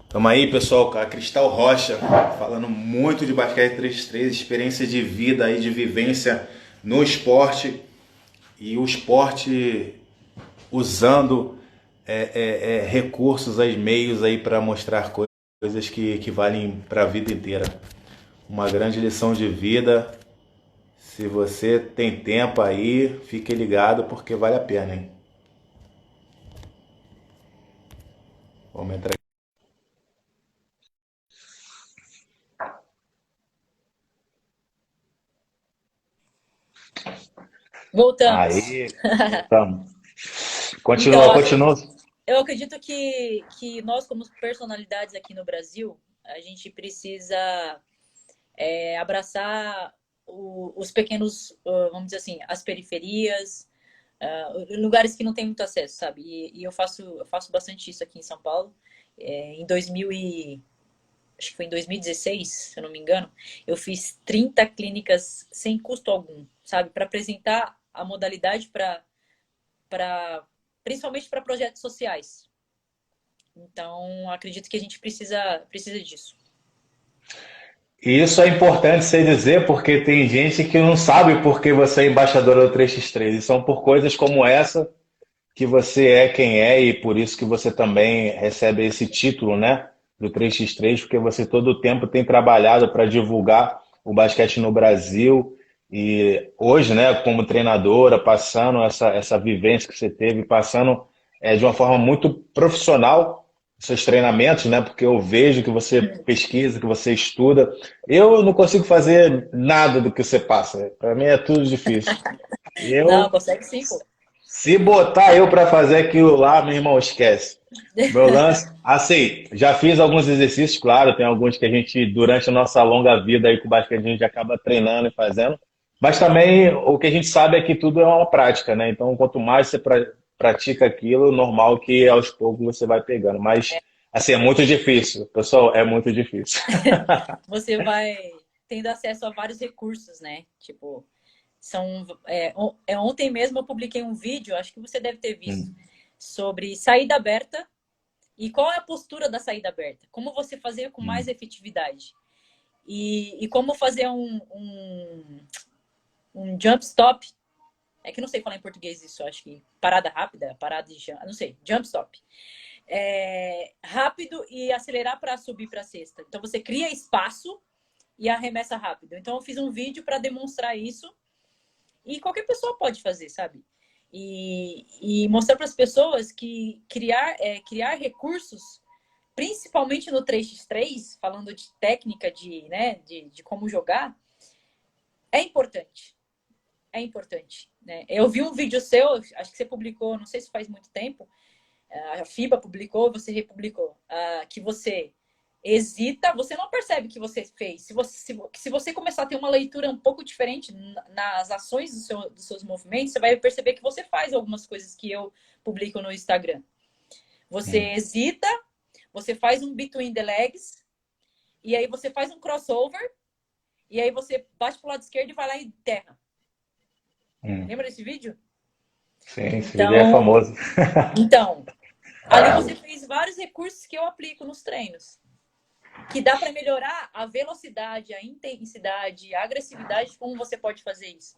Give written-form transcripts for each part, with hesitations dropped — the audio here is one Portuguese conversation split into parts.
Tamo aí, pessoal, com a Cristal Rocha, falando muito de basquete 3x3, experiência de vida aí, de vivência no esporte e o esporte usando recursos, aí, meios aí para mostrar coisas que valem para a vida inteira. Uma grande lição de vida. Se você tem tempo aí, fique ligado porque vale a pena, hein? Vamos entrar Voltamos. aí. Voltamos. Então, Continua, continua. eu acredito que nós, como personalidades aqui no Brasil, a gente precisa abraçar os pequenos, vamos dizer assim, as periferias, lugares que não tem muito acesso, sabe? E eu faço bastante isso aqui em São Paulo. Em 2000 acho que foi em 2016, se eu não me engano, eu fiz 30 clínicas sem custo algum, sabe? Para apresentar a modalidade para principalmente para projetos sociais. Então, acredito que a gente precisa disso. E isso é importante você dizer porque tem gente que não sabe por que você é embaixadora do 3x3. E são por coisas como essa que você é quem é e por isso que você também recebe esse título, né, do 3x3, porque você todo o tempo tem trabalhado para divulgar o basquete no Brasil e hoje, né, como treinadora, passando essa vivência que você teve, passando de uma forma muito profissional seus treinamentos, né, porque eu vejo que você pesquisa, que você estuda. Eu não consigo fazer nada do que você passa. Para mim é tudo difícil. Não, Eu consegue sim, pô. se botar eu para fazer aquilo lá, meu irmão, esquece. Meu lance, assim, já fiz alguns exercícios, claro, tem alguns que a gente, durante a nossa longa vida aí com o basquete, a gente acaba treinando e fazendo. Mas também o que a gente sabe é que tudo é uma prática, né? Então, quanto mais você pratica aquilo, normal que aos poucos você vai pegando. Mas, assim, é muito difícil. Pessoal, é muito difícil. Você vai tendo acesso a vários recursos, né? Tipo, ontem mesmo eu publiquei um vídeo, acho que você deve ter visto, sobre saída aberta e qual é a postura da saída aberta. Como você fazer com mais efetividade. E como fazer um jump stop. É que eu não sei falar em português isso, acho que parada rápida, parada de não sei, jump stop. Rápido e acelerar para subir para a cesta. Então você cria espaço e arremessa rápido. Então eu fiz um vídeo para demonstrar isso e qualquer pessoa pode fazer, sabe? E mostrar para as pessoas que criar recursos, principalmente no 3x3, falando de técnica de como jogar, é importante. É importante. Né? Eu vi um vídeo seu, acho que você publicou, não sei se faz muito tempo, a FIBA publicou, você republicou, que você hesita, você não percebe que você fez. Se você começar a ter uma leitura um pouco diferente nas ações dos seus movimentos, você vai perceber que você faz algumas coisas que eu publico no Instagram. Você hesita, você faz um between the legs, e aí você faz um crossover, e aí você bate pro lado esquerdo e vai lá e enterra. Lembra desse vídeo? Sim, esse vídeo é Então, famoso. então, ali você fez vários recursos que eu aplico nos treinos. Que dá para melhorar a velocidade, a intensidade, a agressividade de como você pode fazer isso.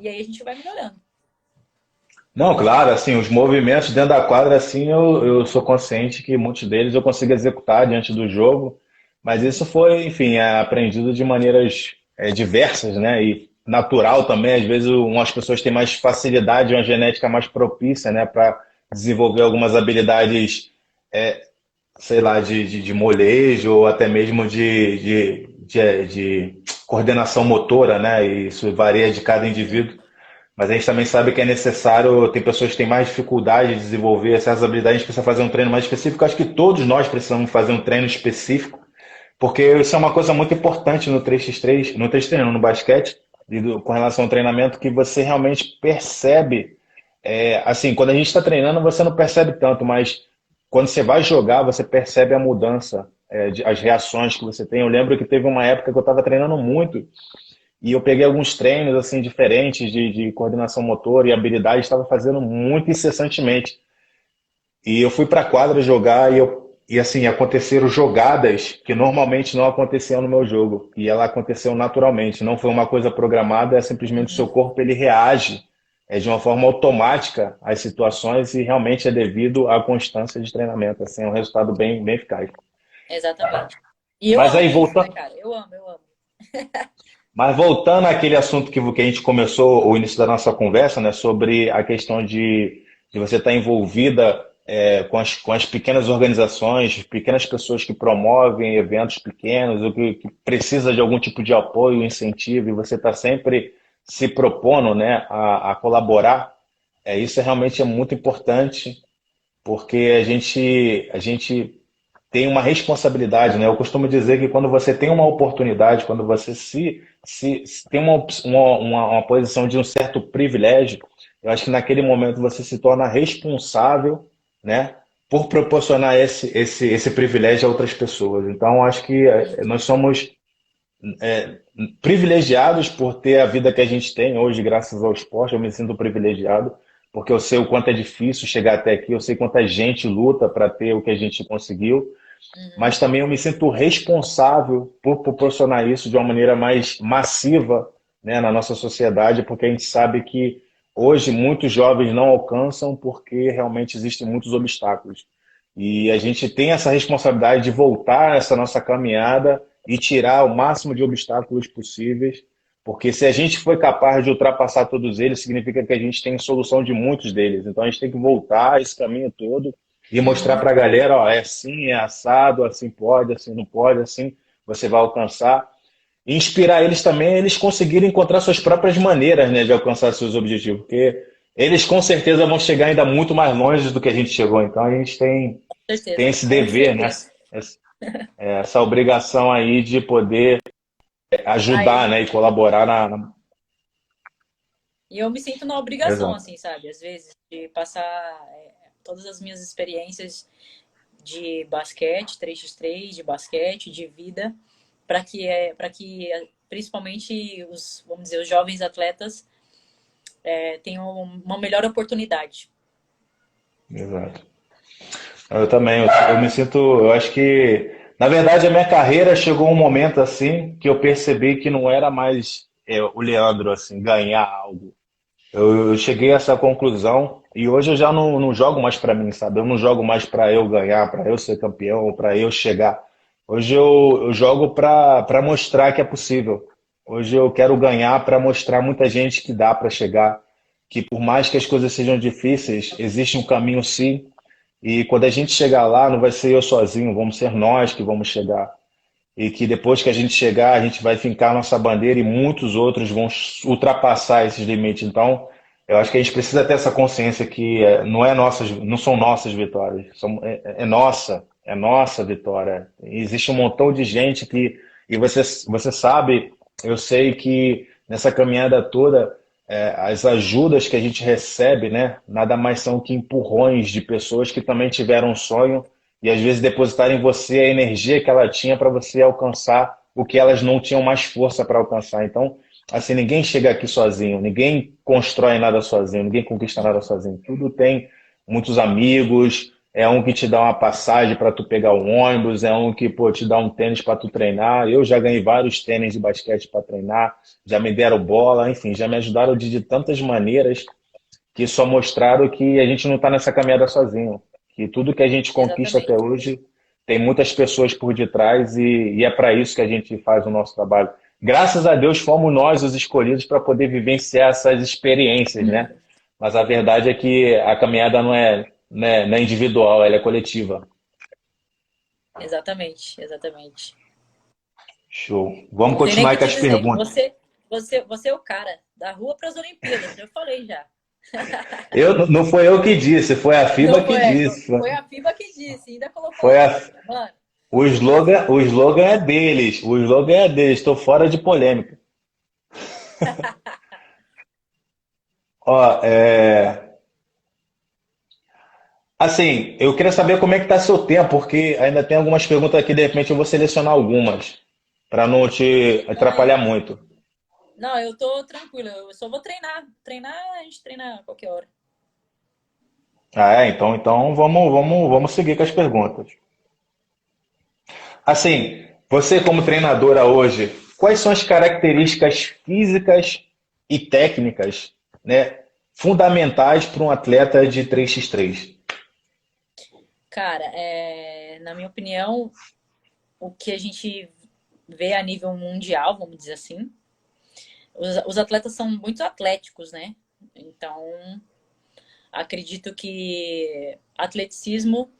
E aí a gente vai melhorando. Não, claro, assim, os movimentos dentro da quadra, assim, eu sou consciente que muitos deles eu consigo executar diante do jogo, mas isso foi, enfim, aprendido de maneiras diversas, né? E natural também, às vezes umas pessoas têm mais facilidade, uma genética mais propícia, né, para desenvolver algumas habilidades, sei lá, de molejo ou até mesmo de coordenação motora, né? E isso varia de cada indivíduo. Mas a gente também sabe que é necessário, tem pessoas que têm mais dificuldade de desenvolver essas habilidades, a gente precisa fazer um treino mais específico. Acho que todos nós precisamos fazer um treino específico, porque isso é uma coisa muito importante no 3x3, no 3x3, não, no basquete, com relação ao treinamento, que você realmente percebe, assim, quando a gente está treinando você não percebe tanto, mas quando você vai jogar você percebe a mudança, as reações que você tem. Eu lembro que teve uma época que eu estava treinando muito, e eu peguei alguns treinos assim diferentes de coordenação motor e habilidade, estava fazendo muito incessantemente. E eu fui para a quadra jogar e eu e assim, aconteceram jogadas que normalmente não aconteciam no meu jogo. E ela aconteceu naturalmente. Não foi uma coisa programada, é simplesmente o seu Uhum. corpo ele reage de uma forma automática às situações e realmente é devido à constância de treinamento. Assim, é um resultado bem eficaz. Exatamente. E eu Mas aí amo isso, né, voltando, cara? Eu amo, eu amo. mas voltando àquele assunto que a gente começou o início da nossa conversa, né, sobre a questão de você estar envolvida com as pequenas organizações, pequenas pessoas que promovem eventos pequenos, ou que precisa de algum tipo de apoio, incentivo, e você está sempre se propondo, né, a colaborar, isso realmente é muito importante, porque a gente tem uma responsabilidade, né? Eu costumo dizer que quando você tem uma oportunidade, quando você se tem uma posição de um certo privilégio, eu acho que naquele momento você se torna responsável, né? Por proporcionar esse privilégio a outras pessoas. Então, acho que nós Uhum. somos privilegiados por ter a vida que a gente tem hoje, graças ao esporte. Eu me sinto privilegiado, porque eu sei o quanto é difícil chegar até aqui, eu sei quanta gente luta para ter o que a gente conseguiu, Uhum. mas também eu me sinto responsável por proporcionar isso de uma maneira mais massiva, né, na nossa sociedade, porque a gente sabe que hoje muitos jovens não alcançam porque realmente existem muitos obstáculos. E a gente tem essa responsabilidade de voltar essa nossa caminhada e tirar o máximo de obstáculos possíveis, porque se a gente foi capaz de ultrapassar todos eles, significa que a gente tem solução de muitos deles. Então a gente tem que voltar esse caminho todo e mostrar Uhum. para a galera, ó, é assim, é assado, assim pode, assim não pode, assim você vai alcançar. E inspirar eles também, eles conseguirem encontrar suas próprias maneiras, né, de alcançar seus objetivos, porque eles com certeza vão chegar ainda muito mais longe do que a gente chegou. Então a gente tem Certeza, esse com dever, né, certeza. essa obrigação aí de poder ajudar, Aí, né, e colaborar e eu me sinto na obrigação, Exato. assim, sabe? Às vezes, de passar todas as minhas experiências de basquete, 3x3, de basquete, de vida, para que principalmente os, vamos dizer, os jovens atletas tenham uma melhor oportunidade. Exato. Eu também, eu me sinto, eu acho que, na verdade, a minha carreira chegou um momento assim que eu percebi que não era mais o Leandro assim ganhar algo. Eu cheguei a essa conclusão e hoje eu já não jogo mais para mim, sabe? Eu não jogo mais para eu ganhar, para eu ser campeão, para eu chegar. Hoje eu jogo para mostrar que é possível. Hoje eu quero ganhar para mostrar a muita gente que dá para chegar, que por mais que as coisas sejam difíceis, existe um caminho sim. E quando a gente chegar lá, não vai ser eu sozinho, vamos ser nós que vamos chegar. E que depois que a gente chegar, a gente vai fincar nossa bandeira e muitos outros vão ultrapassar esses limites. Então, eu acho que a gente precisa ter essa consciência que não são nossas vitórias, é nossa vitória. E existe um montão de gente que, e você sabe, eu sei que nessa caminhada toda, as ajudas que a gente recebe, né, nada mais são que empurrões de pessoas que também tiveram um sonho e às vezes depositar em você a energia que ela tinha para você alcançar o que elas não tinham mais força para alcançar. Então, assim, ninguém chega aqui sozinho, ninguém constrói nada sozinho, ninguém conquista nada sozinho. Tudo tem muitos amigos, é um que te dá uma passagem para tu pegar o ônibus, é um que pô, te dá um tênis para tu treinar. Eu já ganhei vários tênis de basquete para treinar, já me deram bola, enfim, já me ajudaram de tantas maneiras que só mostraram que a gente não está nessa caminhada sozinho. Que tudo que a gente conquista até Exatamente. hoje tem muitas pessoas por detrás e é para isso que a gente faz o nosso trabalho. Graças a Deus fomos nós os escolhidos para poder vivenciar essas experiências, né? Mas a verdade é que a caminhada não é individual, ela é coletiva. Exatamente, exatamente. Show. Vamos Não tem nem o continuar que com te as dizer. perguntas. Você é o cara da rua para as Olimpíadas. Eu falei já. Não foi eu que disse, foi a FIBA Não que foi, disse. foi a FIBA que disse, ainda colocou Foi lá a, ainda. Mano, o slogan é deles. O slogan é deles. Estou fora de polêmica. Ó, assim, eu queria saber como é que tá seu tempo, porque ainda tem algumas perguntas aqui, de repente eu vou selecionar algumas, para não te atrapalhar não, muito. não, eu tô tranquila. Eu só vou treinar. Treinar, a gente treina a qualquer hora. Ah, então vamos seguir com as perguntas. Assim, você como treinadora hoje, quais são as características físicas e técnicas, né, fundamentais para um atleta de 3x3? Cara, na minha opinião, o que a gente vê a nível mundial, vamos dizer assim, os atletas são muito atléticos, né? Então, acredito que atleticismo.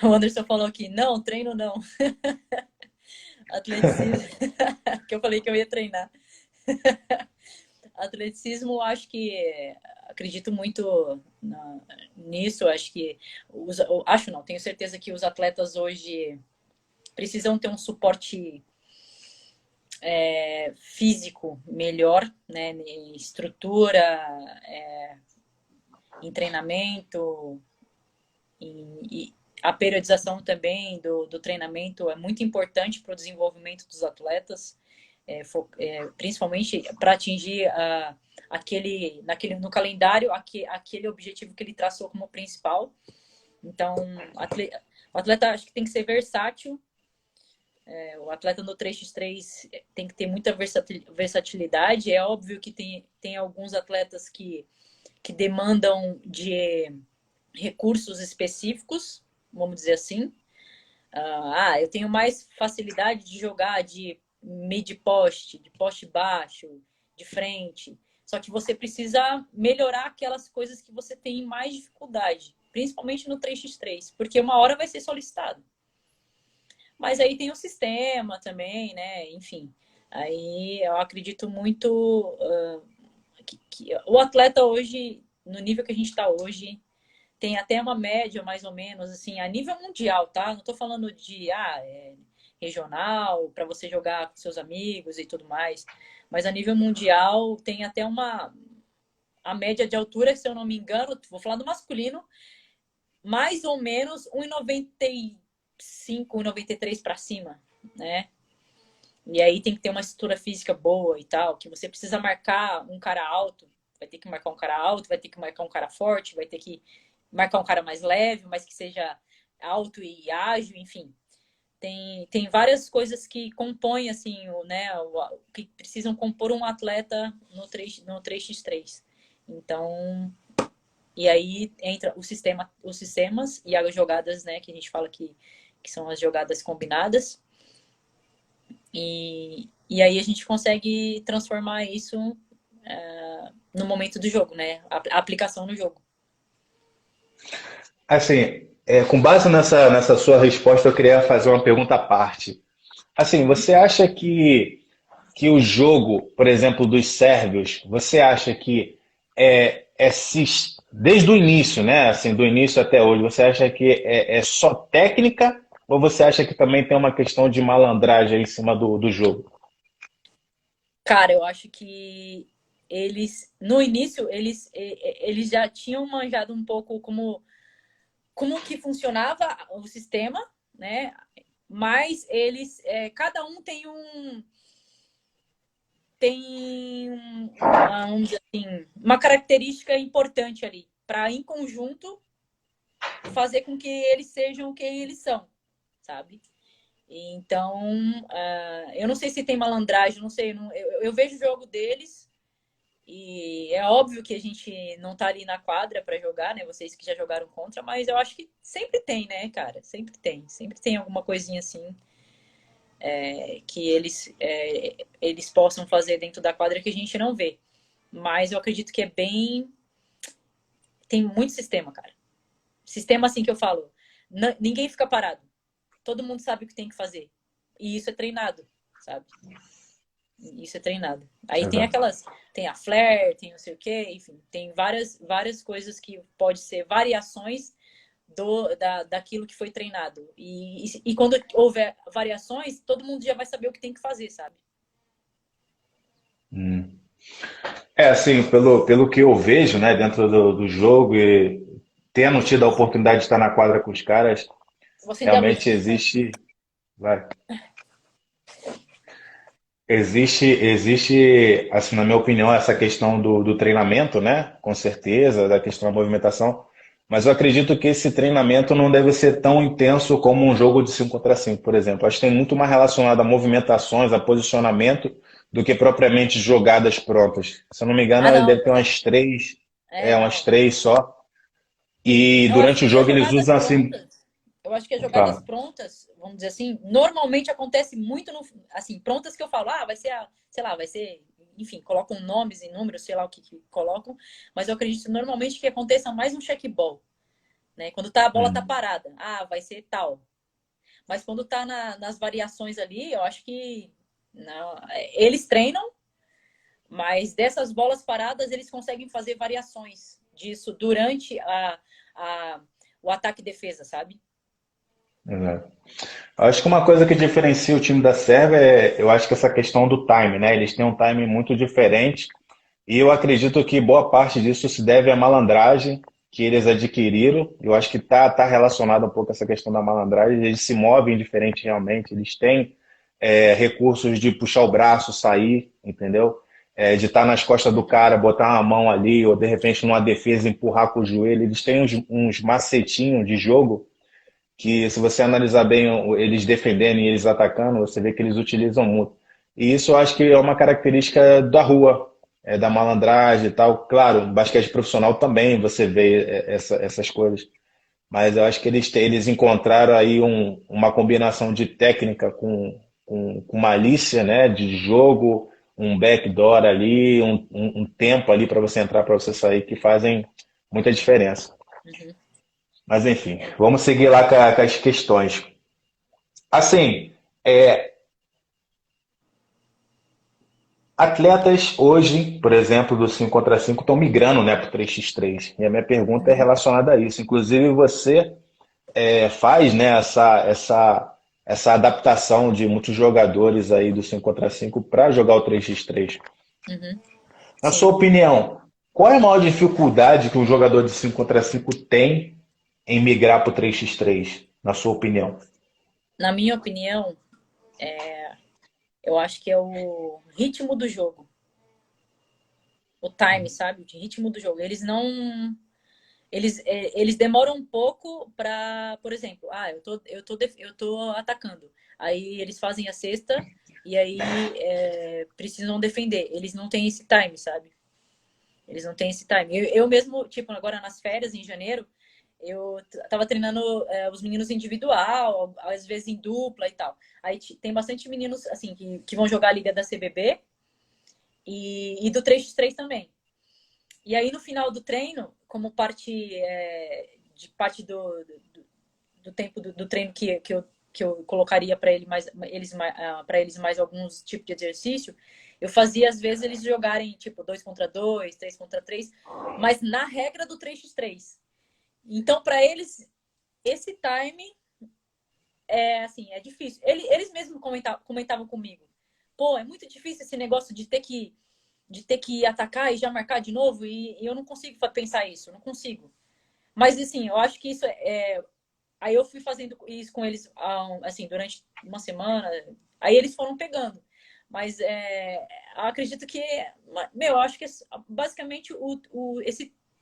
O Anderson falou aqui, não, treino não. Atleticismo, que eu falei que eu ia treinar. Atleticismo, acho que acredito muito nisso. Acho que acho não, tenho certeza que os atletas hoje precisam ter um suporte físico melhor, né? Em estrutura, em treinamento, e a periodização também do treinamento é muito importante para o desenvolvimento dos atletas, principalmente para atingir no calendário aquele objetivo que ele traçou como principal. Então, o atleta acho que tem que ser versátil. O atleta no 3x3 tem que ter muita versatilidade. É óbvio que tem alguns atletas que demandam de recursos específicos, vamos dizer assim. Eu tenho mais facilidade de jogar de mid-poste, de poste baixo, de frente. Só que você precisa melhorar aquelas coisas que você tem mais dificuldade, principalmente no 3x3, porque uma hora vai ser solicitado. Mas aí tem o sistema também, né? Enfim, aí eu acredito muito que o atleta hoje, no nível que a gente está hoje, tem até uma média, mais ou menos, assim, a nível mundial, tá? Não tô falando de regional, para você jogar com seus amigos e tudo mais, mas a nível mundial tem até a média de altura, se eu não me engano, vou falar do masculino, mais ou menos 1,95, 1,93 para cima, né? E aí tem que ter uma estrutura física boa e tal, que você precisa marcar um cara alto, vai ter que marcar um cara alto, vai ter que marcar um cara forte, vai ter que marcar um cara mais leve, mas que seja alto e ágil, enfim. Tem várias coisas que compõem, assim, que precisam compor um atleta no 3x3. Então, e aí entra os sistemas e as jogadas, né, que a gente fala que são as jogadas combinadas. E aí a gente consegue transformar isso no momento do jogo, né? A aplicação no jogo. Assim, com base nessa sua resposta, eu queria fazer uma pergunta à parte. Assim, você acha que o jogo, por exemplo, dos sérvios, você acha que desde o início, né? Assim, do início até hoje, você acha que é só técnica ou você acha que também tem uma questão de malandragem em cima do jogo? Cara, eu acho que no início, eles já tinham manjado um pouco como que funcionava o sistema, né? Mas cada um vamos dizer assim, uma característica importante ali, para em conjunto fazer com que eles sejam o que eles são, sabe? Então, eu não sei se tem malandragem, não sei, eu vejo o jogo deles e é óbvio que a gente não tá ali na quadra para jogar, né? Vocês que já jogaram contra, mas eu acho que sempre tem, né, cara? Sempre tem alguma coisinha assim que eles possam fazer dentro da quadra que a gente não vê. Mas eu acredito que tem muito sistema, cara. Sistema assim que eu falo, ninguém fica parado. Todo mundo sabe o que tem que fazer. E isso é treinado, sabe? Isso é treinado. Aí Exato. tem a flare, tem não sei o quê, enfim, tem várias coisas que pode ser variações daquilo que foi treinado. E quando houver variações, todo mundo já vai saber o que tem que fazer, sabe? Assim, pelo que eu vejo, né, dentro do jogo e tendo tido a oportunidade de estar na quadra com os caras, Vou acender a luz realmente aqui. vai, existe, assim, na minha opinião, essa questão do treinamento, né, com certeza, da questão da movimentação, Mas eu acredito que esse treinamento não deve ser tão intenso como um jogo de 5 contra 5, por exemplo. Acho que tem muito mais relacionado a movimentações, a posicionamento, do que propriamente jogadas prontas. Se eu não me engano, Ah, ele não. deve ter umas Não. três só. E Eu acho durante o que as jogo eles jogadas usam assim. prontas, eu acho que as jogadas Fala. prontas, vamos dizer assim, normalmente acontece muito no, assim, prontas que eu falo, vai ser sei lá, vai ser, enfim, colocam nomes e números, sei lá o que colocam, mas eu acredito normalmente que aconteça mais um check-ball, né? Quando a bola tá Hum. parada, vai ser tal. Mas quando tá nas variações ali, eu acho que não, eles treinam, mas dessas bolas paradas eles conseguem fazer variações disso durante a o ataque e defesa, sabe? Exato. Acho que uma coisa que diferencia o time da Sérvia eu acho que essa questão do time, né? Eles têm um time muito diferente e eu acredito que boa parte disso se deve à malandragem que eles adquiriram. Eu acho que tá relacionado um pouco a essa questão da malandragem. Eles se movem diferente realmente. Eles têm recursos de puxar o braço, sair, entendeu? De estar nas costas do cara, botar uma mão ali, ou de repente numa defesa empurrar com o joelho. Eles têm uns macetinhos de jogo que se você analisar bem eles defendendo e eles atacando, você vê que eles utilizam muito. E isso eu acho que é uma característica da rua, da malandragem e tal. Claro, no basquete profissional também você vê essas coisas. Mas eu acho que eles encontraram aí uma combinação de técnica com malícia, né? De jogo, um backdoor ali, um tempo ali para você entrar, para você sair, que fazem muita diferença. Uhum. Mas enfim, vamos seguir lá com as questões. Assim, é, atletas hoje, por exemplo, do 5 contra 5 estão migrando, né, para o 3x3. E a minha pergunta é Uhum. relacionada a isso. Inclusive, você faz, né, essa adaptação de muitos jogadores aí do 5 contra 5 para jogar o 3x3. Uhum. Na sua Sim. opinião, qual é a maior dificuldade que um jogador de 5 contra 5 tem em migrar para o 3x3? Na sua opinião? Na minha opinião, eu acho que é o ritmo do jogo. O time, sabe? O ritmo do jogo. Eles não. Eles demoram um pouco para, por exemplo, eu tô atacando. Aí eles fazem a cesta e aí precisam defender. Eles não têm esse time, sabe? Eles não têm esse time. Eu mesmo, tipo, agora nas férias, em janeiro, eu tava treinando os meninos individual, às vezes em dupla e tal. Aí tem bastante meninos, assim, que vão jogar a Liga da CBB e do 3x3 também. E aí, no final do treino, como parte do tempo do treino que eu colocaria para eles mais alguns tipos de exercício, eu fazia, às vezes, eles jogarem, tipo, 2 contra 2 3 contra 3 mas na regra do 3x3. Então, para eles, esse time assim, é difícil. Eles mesmos comentavam comigo. Pô, é muito difícil esse negócio de ter que atacar e já marcar de novo, e eu não consigo pensar isso, não consigo. Mas, assim, eu acho que isso Aí eu fui fazendo isso com eles, assim, durante uma semana, aí eles foram pegando. Mas eu acredito que, eu acho que basicamente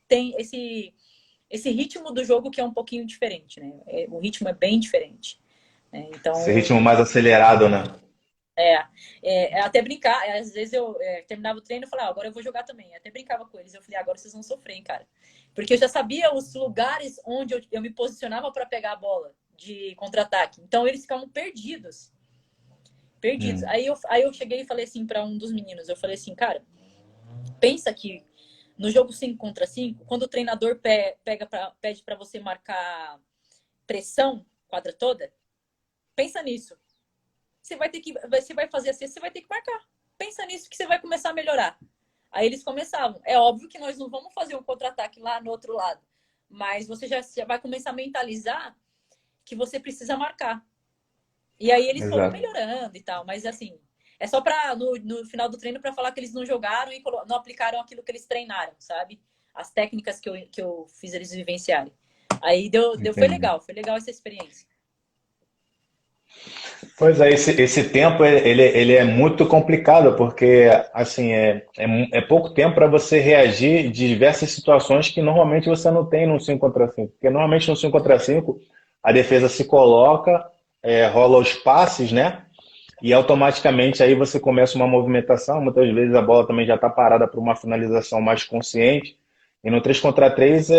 tem esse ritmo do jogo que é um pouquinho diferente, né? O ritmo é bem diferente. Né? Esse Então, ritmo mais acelerado, né? até brincar, às vezes eu terminava o treino e falava, agora eu vou jogar também. Eu até brincava com eles, eu falei, agora vocês vão sofrer, hein, cara. Porque eu já sabia os lugares onde eu me posicionava para pegar a bola de contra-ataque. Então eles ficavam perdidos. Perdidos. Hum. Aí eu cheguei e falei assim para um dos meninos, eu falei assim, cara, pensa que no jogo 5 contra 5, quando o treinador pede para você marcar pressão, quadra toda, pensa nisso. Você vai fazer assim, você vai ter que marcar. Pensa nisso que você vai começar a melhorar. Aí eles começavam. É óbvio que nós não vamos fazer um contra-ataque lá no outro lado, mas você já vai começar a mentalizar que você precisa marcar. E aí eles foram Exato. melhorando e tal, mas assim, é só para no final do treino para falar que eles não jogaram e não aplicaram aquilo que eles treinaram, sabe? As técnicas que eu fiz eles vivenciarem. Aí foi Entendi. legal essa experiência. Pois é, esse tempo ele é muito complicado, porque assim é pouco tempo para você reagir de diversas situações que normalmente você não tem no 5 contra 5. Porque normalmente no 5 contra 5 a defesa se coloca, rola os passes, né? E automaticamente aí você começa uma movimentação, muitas vezes a bola também já está parada para uma finalização mais consciente. E no 3 contra 3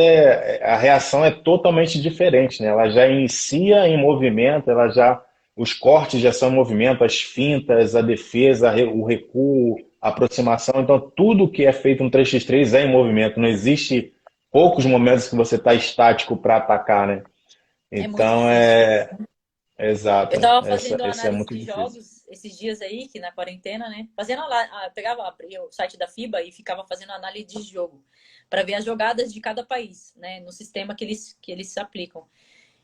a reação é totalmente diferente, né? Ela já inicia em movimento, os cortes já são em movimento, as fintas, a defesa, o recuo, a aproximação. Então tudo que é feito no 3x3 é em movimento. Não existe poucos momentos que você está estático para atacar, né? É muito Então difícil. Eu exato. tava fazendo Esse é análise muito de difícil. jogos esses dias aí, que na quarentena, né? Fazendo lá, pegava abria o site da FIBA e ficava fazendo análise de jogo para ver as jogadas de cada país, né? No sistema que eles se aplicam.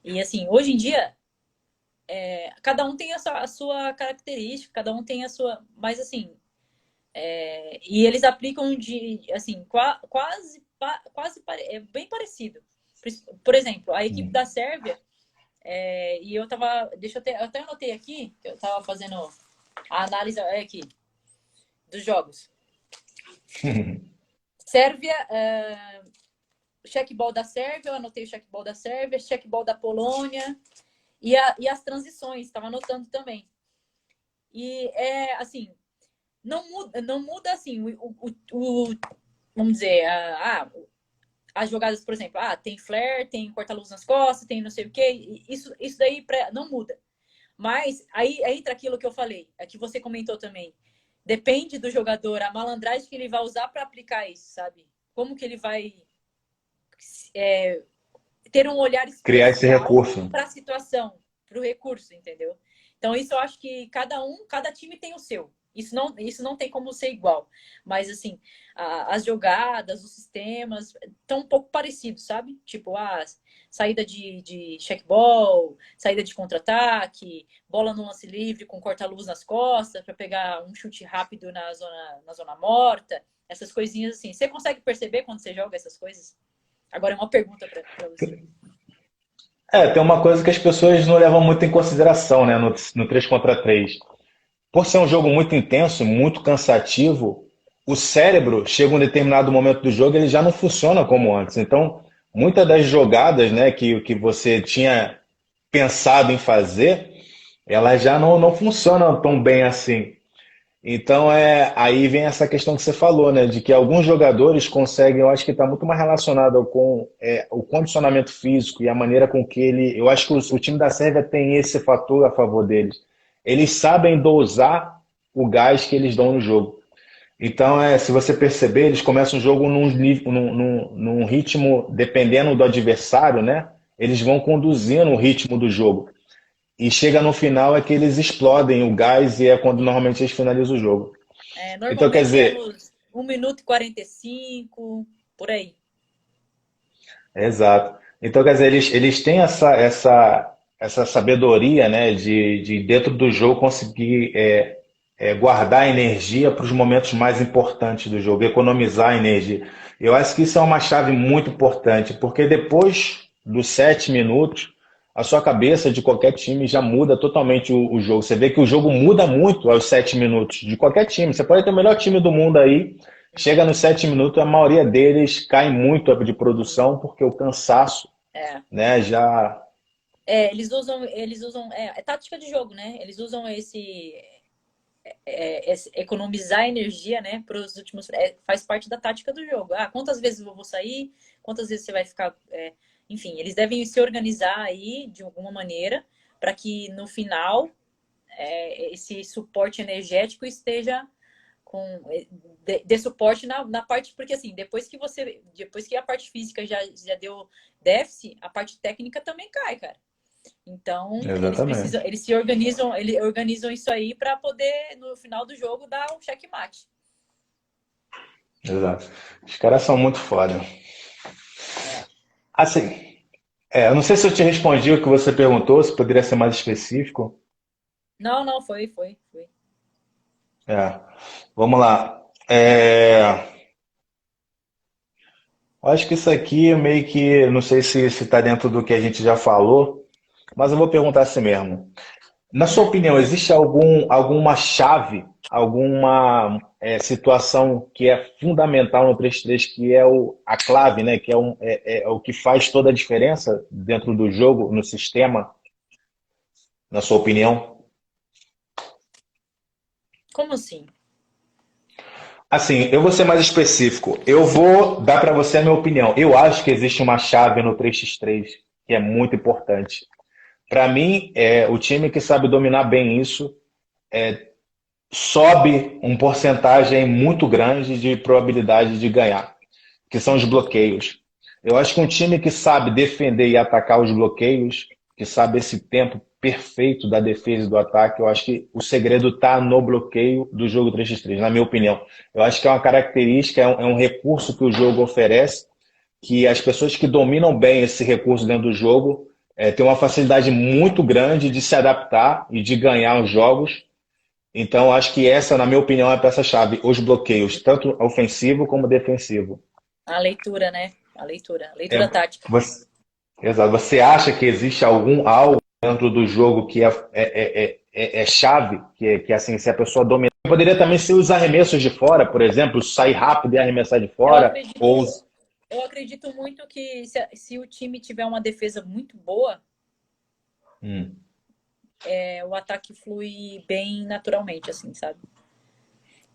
E assim, hoje em dia, cada um tem a sua característica, cada um tem a sua. Mas assim, e eles aplicam de assim, bem parecido. Por exemplo, a equipe da Sérvia. E eu tava. Eu até anotei aqui, que eu tava fazendo a análise aqui dos jogos. Sérvia, checkball da Sérvia, eu anotei o checkball da Sérvia, checkball da Polônia e as transições, estava anotando também. E assim, não muda assim, vamos dizer, as jogadas, por exemplo, tem flare, tem corta-luz nas costas, tem não sei o quê, isso daí não muda. Mas aí entra aquilo que eu falei, que você comentou também. Depende do jogador, a malandragem que ele vai usar para aplicar isso, sabe? Como que ele vai ter um olhar Criar esse especial recurso. para a situação, para o recurso, entendeu? Então, isso eu acho que cada time tem o seu. Isso não tem como ser igual. Mas, assim, as jogadas, os sistemas estão um pouco parecidos, sabe? Tipo, saída de checkball, saída de contra-ataque, bola no lance livre com corta-luz nas costas para pegar um chute rápido na zona morta. Essas coisinhas assim. Você consegue perceber quando você joga essas coisas? Agora é uma pergunta para você. Tem uma coisa que as pessoas não levam muito em consideração, né, no 3 contra 3. Por ser um jogo muito intenso, muito cansativo, o cérebro, chega um determinado momento do jogo, ele já não funciona como antes. Então, muitas das jogadas, né, que você tinha pensado em fazer, elas já não funcionam tão bem assim. Então aí vem essa questão que você falou, né, de que alguns jogadores conseguem, eu acho que está muito mais relacionado com o condicionamento físico e a maneira com que eu acho que o time da Sérvia tem esse fator a favor deles. Eles sabem dosar o gás que eles dão no jogo. Então, se você perceber, eles começam o jogo num ritmo, dependendo do adversário, né? Eles vão conduzindo o ritmo do jogo. E chega no final é que eles explodem o gás e é quando normalmente eles finalizam o jogo. Então, quer Normalmente é dizer, nos 1 minuto e 45, por aí. exato. Então, quer dizer, eles têm essa sabedoria, né, de dentro do jogo conseguir guardar energia para os momentos mais importantes do jogo, economizar energia. Eu acho que isso é uma chave muito importante, porque depois dos 7 minutos, a sua cabeça de qualquer time já muda totalmente o jogo. Você vê que o jogo muda muito aos 7 minutos de qualquer time. Você pode ter o melhor time do mundo aí, chega nos 7 minutos, a maioria deles cai muito de produção porque o cansaço, É. né, já. Eles usam, é tática de jogo, né? Eles usam esse economizar energia, né, para os últimos, faz parte da tática do jogo. Quantas vezes eu vou sair? Quantas vezes você vai ficar, enfim, eles devem se organizar aí de alguma maneira para que no final esse suporte energético esteja com de suporte na parte, porque assim, depois que a parte física já deu déficit, a parte técnica também cai, cara. Então, Exatamente. eles organizam isso aí para poder no final do jogo dar um checkmate. Exato. Os caras são muito foda. É. Assim, eu não sei se eu te respondi o que você perguntou, se poderia ser mais específico. Não, não, foi. É. Vamos lá. Acho que isso aqui meio que, não sei se está dentro do que a gente já falou, mas eu vou perguntar assim mesmo. Na sua opinião, existe alguma chave, alguma situação que é fundamental no 3-3, que é a clave, né? Que é o que faz toda a diferença dentro do jogo, no sistema, na sua opinião? Como assim? Assim, eu vou ser mais específico. Eu vou dar para você a minha opinião. Eu acho que existe uma chave no 3x3 que é muito importante. Para mim, o time que sabe dominar bem isso sobe um porcentagem muito grande de probabilidade de ganhar, que são os bloqueios. Eu acho que um time que sabe defender e atacar os bloqueios, que sabe esse tempo perfeito da defesa e do ataque, eu acho que o segredo está no bloqueio do jogo 3x3, na minha opinião. Eu acho que é uma característica, é um recurso que o jogo oferece, que as pessoas que dominam bem esse recurso dentro do jogo têm uma facilidade muito grande de se adaptar e de ganhar os jogos. Então, acho que essa, na minha opinião, é a peça-chave. Os bloqueios, tanto ofensivo como defensivo. A leitura, né? A É, leitura tática. você, exato. Você acha que existe algo dentro do jogo que é chave? Que assim, se a pessoa dominar. Poderia também ser os arremessos de fora, por exemplo, sair rápido e arremessar de Eu fora. Ou. acredito, eu acredito muito que se o time tiver uma defesa muito boa, Hum, o ataque flui bem naturalmente, assim, sabe?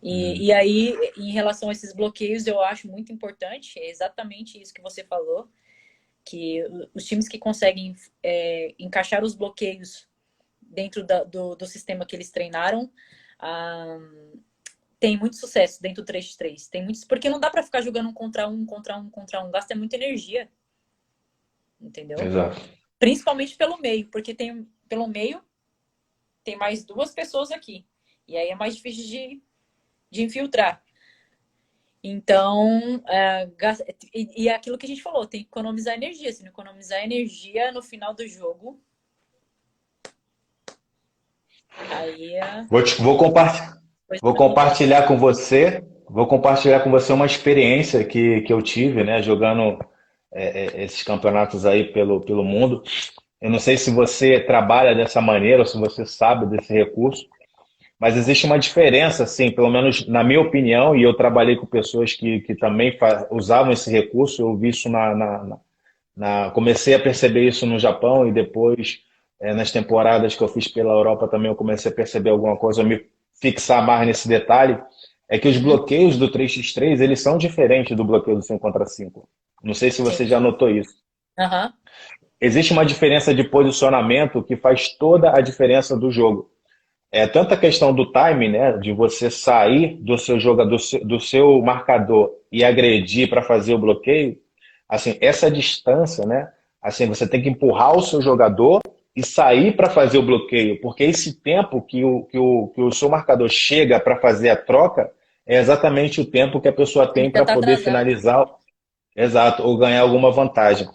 E hum. aí, em relação a esses bloqueios, eu acho muito importante, é exatamente isso que você falou, que os times que conseguem encaixar os bloqueios dentro do sistema que eles treinaram, ah, tem muito sucesso dentro do 3x3. Tem muitos, porque não dá para ficar jogando um contra um, contra um, contra um. Gasta muita energia, entendeu? Exato. Principalmente pelo meio, porque pelo meio tem mais duas pessoas aqui. E aí é mais difícil de infiltrar. Então, e é aquilo que a gente falou, tem que economizar energia. Se não economizar energia no final do jogo, aí a Vou, te- vou, compartilhar, coisa vou não acontece. compartilhar com você. Vou compartilhar com você uma experiência que eu tive, né, jogando esses campeonatos aí pelo mundo. Eu não sei se você trabalha dessa maneira ou se você sabe desse recurso, mas existe uma diferença, assim, pelo menos na minha opinião, e eu trabalhei com pessoas que também usavam esse recurso, eu vi isso comecei a perceber isso no Japão e depois, nas temporadas que eu fiz pela Europa também, eu comecei a perceber alguma coisa, me fixar mais nesse detalhe, é que os Uhum. bloqueios do 3x3 eles são diferentes do bloqueio do 5 contra 5. Não sei se Sim. você já notou isso. Aham. Existe uma diferença de posicionamento que faz toda a diferença do jogo. É tanta questão do time, né, de você sair do seu jogador, do seu marcador e agredir para fazer o bloqueio. Assim, essa distância, né, assim, você tem que empurrar o seu jogador e sair para fazer o bloqueio, porque esse tempo que o seu marcador chega para fazer a troca é exatamente o tempo que a pessoa Ele tem já para tá poder atrasado. finalizar, exato, ou ganhar alguma vantagem.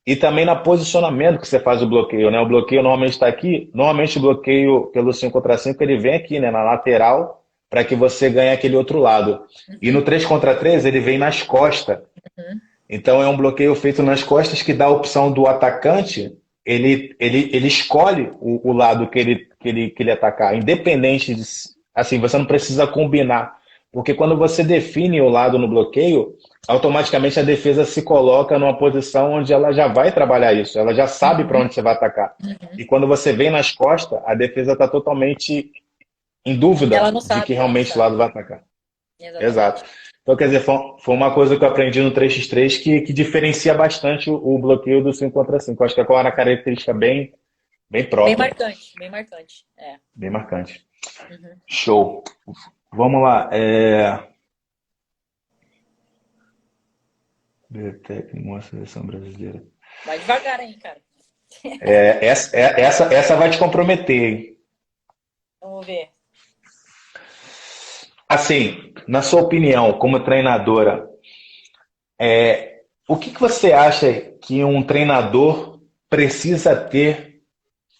E também na posicionamento que você faz o bloqueio, né? O bloqueio normalmente está aqui. Normalmente o bloqueio pelo 5 contra 5 ele vem aqui, né? Na lateral, para que você ganhe aquele outro lado. E no Uhum. 3 contra 3 ele vem nas costas. Uhum. Então é um bloqueio feito nas costas que dá a opção do atacante, ele escolhe o lado que ele atacar, independente de. Assim, você não precisa combinar. Porque quando você define o lado no bloqueio, automaticamente a defesa se coloca numa posição onde ela já vai trabalhar isso, ela já sabe para Uhum. onde você vai atacar. Uhum. E quando você vem nas costas, a defesa está totalmente em Ela dúvida não de que sabe, ela não realmente o sabe. lado vai atacar. Exato. Exatamente. Então, quer dizer, foi uma coisa que eu aprendi no 3x3 que diferencia bastante o bloqueio do 5 contra 5. Acho que é uma característica bem Bem própria, marcante, bem marcante. É. bem marcante. Uhum. Show. Vamos lá. Técnico, uma seleção brasileira. Vai devagar aí, cara. Essa vai te comprometer, hein? Vamos ver. Assim, na sua opinião, como treinadora, o que você acha que um treinador precisa ter,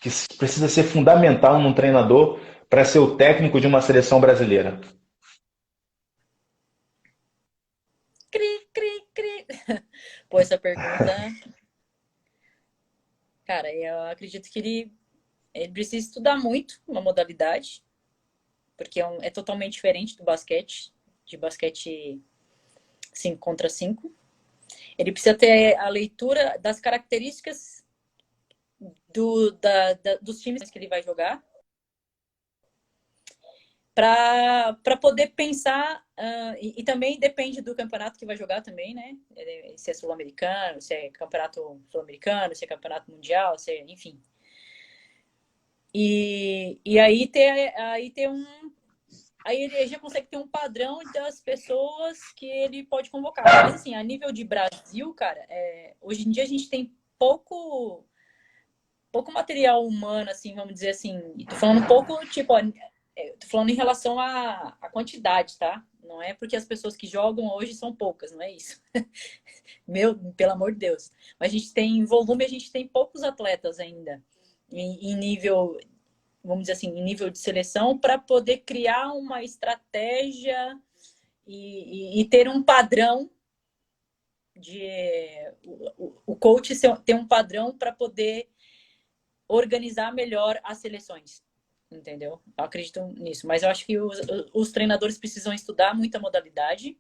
que precisa ser fundamental num treinador para ser o técnico de uma seleção brasileira? Cri, cri, cri. Pô, essa pergunta, cara, eu acredito que ele. Ele precisa estudar muito uma modalidade, porque é totalmente diferente do basquete, de basquete 5 contra 5. Ele precisa ter a leitura das características dos times que ele vai jogar, para poder pensar, e também depende do campeonato que vai jogar também, né? Se é sul-americano, se é campeonato sul-americano, se é campeonato mundial, se é, enfim. E aí ele já consegue ter um padrão das pessoas que ele pode convocar. Mas assim, a nível de Brasil, cara, hoje em dia a gente tem pouco material humano, assim, vamos dizer assim. Tô falando um pouco, tipo, tô falando em relação à quantidade, tá? Não é porque as pessoas que jogam hoje são poucas, não é isso. Pelo amor de Deus. Mas a gente tem volume, a gente tem poucos atletas ainda em nível, vamos dizer assim, em nível de seleção, para poder criar uma estratégia e ter um padrão o coach ter um padrão para poder organizar melhor as seleções, entendeu? Eu acredito nisso, mas eu acho que os treinadores precisam estudar muita modalidade,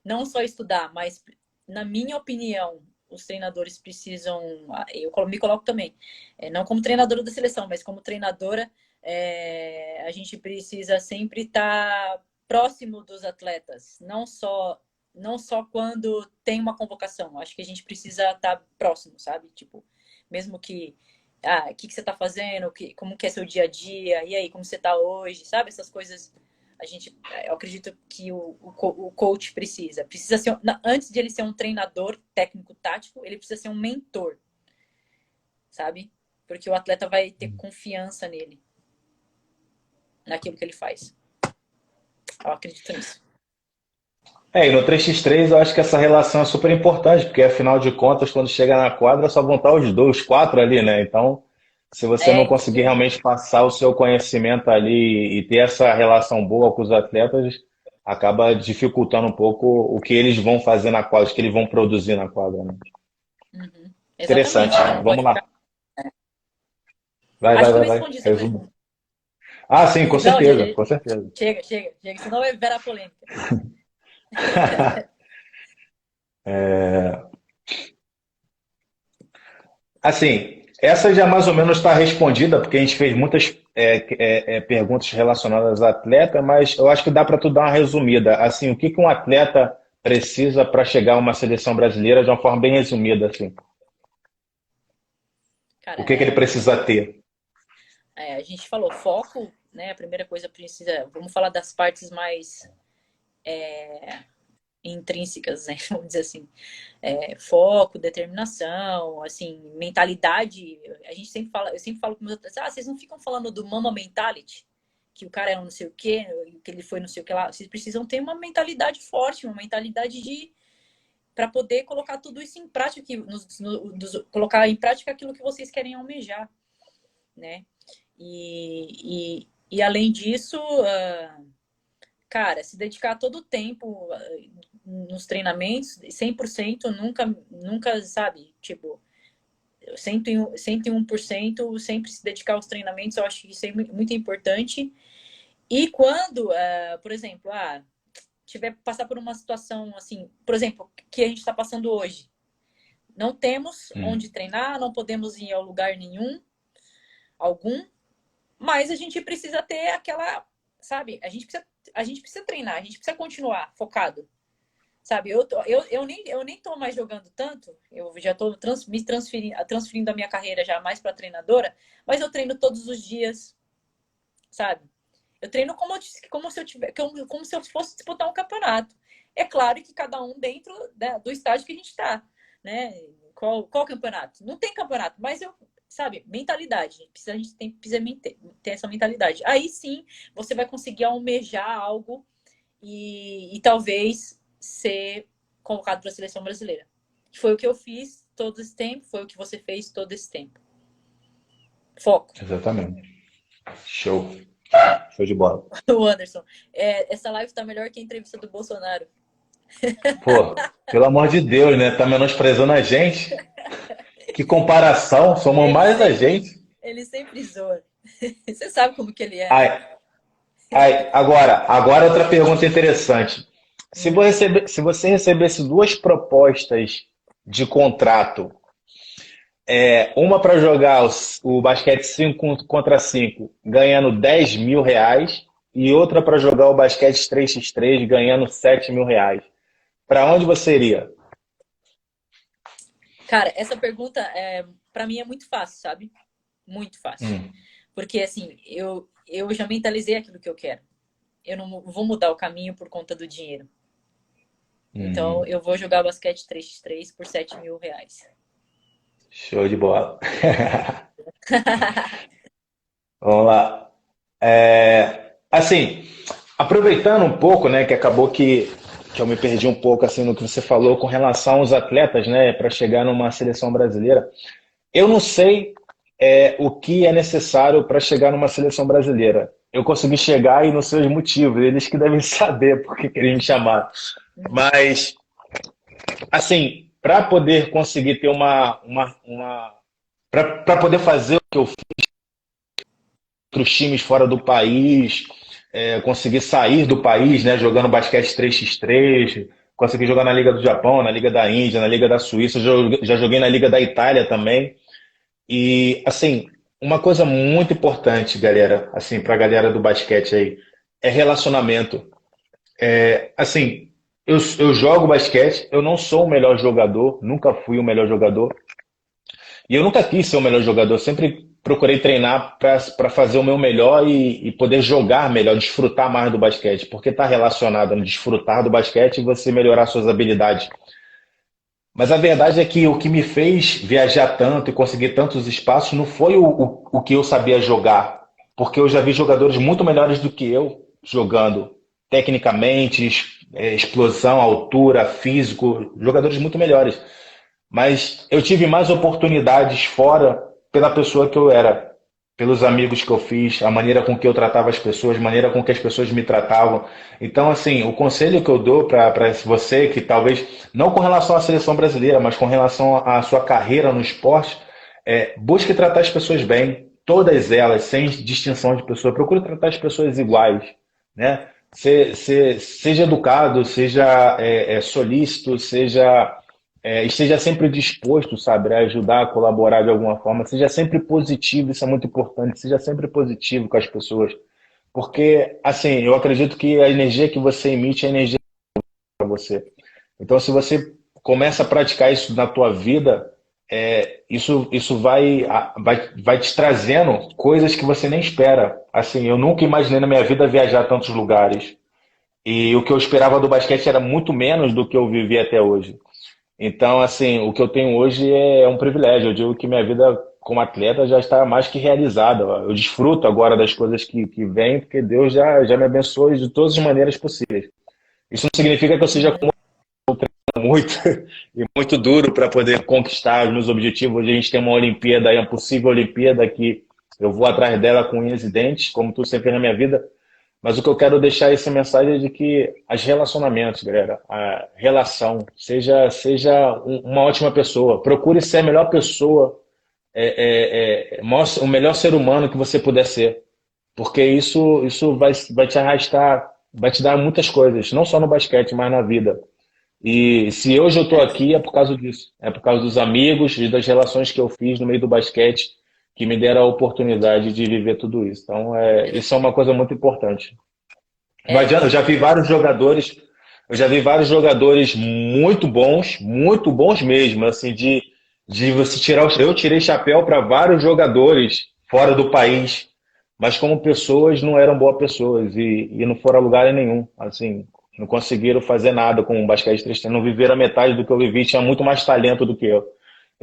não só estudar, mas, na minha opinião, os treinadores precisam, eu me coloco também, não como treinadora da seleção, mas como treinadora, a gente precisa sempre estar próximo dos atletas, não só quando tem uma convocação. Acho que a gente precisa estar próximo, sabe? Tipo, mesmo que o que você está fazendo, como que é seu dia a dia, e aí, como você está hoje, sabe? Essas coisas, eu acredito que o coach precisa ser, antes de ele ser um treinador técnico-tático, ele precisa ser um mentor, sabe? Porque o atleta vai ter confiança nele, naquilo que ele faz. Eu acredito nisso. E no 3x3 eu acho que essa relação é super importante, porque afinal de contas, quando chega na quadra, só vão estar os dois, quatro ali, né? Então, se você não conseguir realmente passar o seu conhecimento ali e ter essa relação boa com os atletas, acaba dificultando um pouco o que eles vão fazer na quadra, o que eles vão produzir na quadra, né? Exatamente. Interessante. Então não Vamos pode ficar. lá. Vai, vai, Acho que eu vai, vai. respondi essa pergunta. Resumo. Ah, sim, com Não, certeza, com certeza. chega, senão vai virar polêmica. Assim, essa já mais ou menos está respondida, porque a gente fez muitas perguntas relacionadas ao atleta, mas eu acho que dá para tu dar uma resumida. Assim, o que que um atleta precisa para chegar a uma seleção brasileira de uma forma bem resumida, assim? O Cara, que que ele precisa ter? a gente falou foco, né? A primeira coisa precisa. Vamos falar das partes mais intrínsecas, né? Vamos dizer assim. Foco, determinação, assim, mentalidade. A gente sempre fala, eu sempre falo com meus atletas, vocês não ficam falando do mama mentality? Que o cara é um não sei o quê, que ele foi não sei o que lá. Vocês precisam ter uma mentalidade forte, uma mentalidade para poder colocar tudo isso em prática, colocar em prática aquilo que vocês querem almejar, né? E além disso, cara, se dedicar todo o tempo nos treinamentos, 100%, nunca, sabe, tipo, 101%, sempre se dedicar aos treinamentos, eu acho que isso é muito importante. E quando, por exemplo, tiver passar por uma situação assim, por exemplo, que a gente está passando hoje, não temos onde treinar, não podemos ir ao lugar algum, mas a gente precisa ter aquela, sabe, a gente precisa treinar, a gente precisa continuar focado. Sabe, eu nem tô mais jogando tanto, eu já tô me transferindo a minha carreira já mais para treinadora, mas eu treino todos os dias, sabe? Eu treino como se eu fosse disputar um campeonato. É claro que cada um dentro do estágio que a gente está, né? Qual campeonato? Não tem campeonato, mas sabe, mentalidade. A gente precisa ter essa mentalidade. Aí sim, você vai conseguir almejar algo e talvez ser convocado para a seleção brasileira. Foi o que eu fiz todo esse tempo, foi o que você fez todo esse tempo. Foco. Exatamente. Show. Show de bola. O Anderson, essa live está melhor que a entrevista do Bolsonaro. Pô, pelo amor de Deus, né? Tá menosprezando a gente. Que comparação, somos Ele mais a sempre, gente. ele sempre zoa. Você sabe como que ele é, né? Ai, agora outra pergunta interessante. Hum. Se você recebesse duas propostas de contrato, uma para jogar o basquete 5 contra 5 ganhando R$ 10.000, e outra para jogar o basquete 3x3 ganhando R$ 7.000, para onde você iria? Cara, essa pergunta para mim é muito fácil, sabe? Muito fácil. Hum, Porque assim, eu já mentalizei aquilo que eu quero. Eu não vou mudar o caminho por conta do dinheiro. Então, hum, eu vou jogar basquete 3x3 por R$ 7.000. show de bola. Vamos lá. Assim, aproveitando um pouco, né, que acabou que eu me perdi um pouco assim no que você falou com relação aos atletas, né, para chegar numa seleção brasileira. Eu não sei o que é necessário para chegar numa seleção brasileira. Eu consegui chegar e não sei os motivos, eles que devem saber por que queriam me chamar. Mas, assim, para poder conseguir ter para poder fazer o que eu fiz para os times fora do país, conseguir sair do país, né, jogando basquete 3x3, consegui jogar na Liga do Japão, na Liga da Índia, na Liga da Suíça, já joguei na Liga da Itália também. E, assim, uma coisa muito importante, galera, assim, pra galera do basquete aí, é relacionamento. Assim, eu jogo basquete, eu não sou o melhor jogador, nunca fui o melhor jogador, e eu nunca quis ser o melhor jogador, eu sempre procurei treinar para fazer o meu melhor e poder jogar melhor, desfrutar mais do basquete, porque está relacionado no desfrutar do basquete e você melhorar suas habilidades. Mas a verdade é que o que me fez viajar tanto e conseguir tantos espaços não foi o que eu sabia jogar, porque eu já vi jogadores muito melhores do que eu jogando, tecnicamente, explosão, altura, físico, jogadores muito melhores. Mas eu tive mais oportunidades fora pela pessoa que eu era, pelos amigos que eu fiz, a maneira com que eu tratava as pessoas, a maneira com que as pessoas me tratavam. Então, assim, o conselho que eu dou para você, que talvez, não com relação à seleção brasileira, mas com relação à sua carreira no esporte, busque tratar as pessoas bem, todas elas, sem distinção de pessoa. Procure tratar as pessoas iguais, né? Seja educado, seja solícito, esteja sempre disposto, sabe, a ajudar, a colaborar de alguma forma, seja sempre positivo, isso é muito importante, seja sempre positivo com as pessoas, porque, assim, eu acredito que a energia que você emite é a energia para você. Então, se você começa a praticar isso na tua vida, isso vai te trazendo coisas que você nem espera. Assim, eu nunca imaginei na minha vida viajar a tantos lugares. E o que eu esperava do basquete era muito menos do que eu vivi até hoje. Então, assim, o que eu tenho hoje é um privilégio. Eu digo que minha vida como atleta já está mais que realizada. Eu desfruto agora das coisas que vêm, porque Deus já me abençoa de todas as maneiras possíveis. Isso não significa que eu seja Uhum. muito e muito duro para poder conquistar os meus objetivos. Hoje a gente tem uma Olimpíada, aí, uma possível Olimpíada que eu vou atrás dela com unhas e dentes, como tu sempre fez na minha vida. Mas o que eu quero deixar essa mensagem é de que as relacionamentos, galera, a relação, seja uma ótima pessoa. Procure ser a melhor pessoa, o melhor ser humano que você puder ser. Porque isso vai te arrastar, vai te dar muitas coisas, não só no basquete, mas na vida. E se hoje eu estou É, aqui é por causa disso. É por causa dos amigos e das relações que eu fiz no meio do basquete que me deram a oportunidade de viver tudo isso. Então, isso é uma coisa muito importante. Não adianta, eu já vi vários jogadores muito bons mesmo, assim, de você tirar eu tirei chapéu para vários jogadores fora do país, mas como pessoas não eram boas pessoas e não foram a lugar nenhum, assim, não conseguiram fazer nada com o basquete 3, não viveram a metade do que eu vivi, tinha muito mais talento do que eu.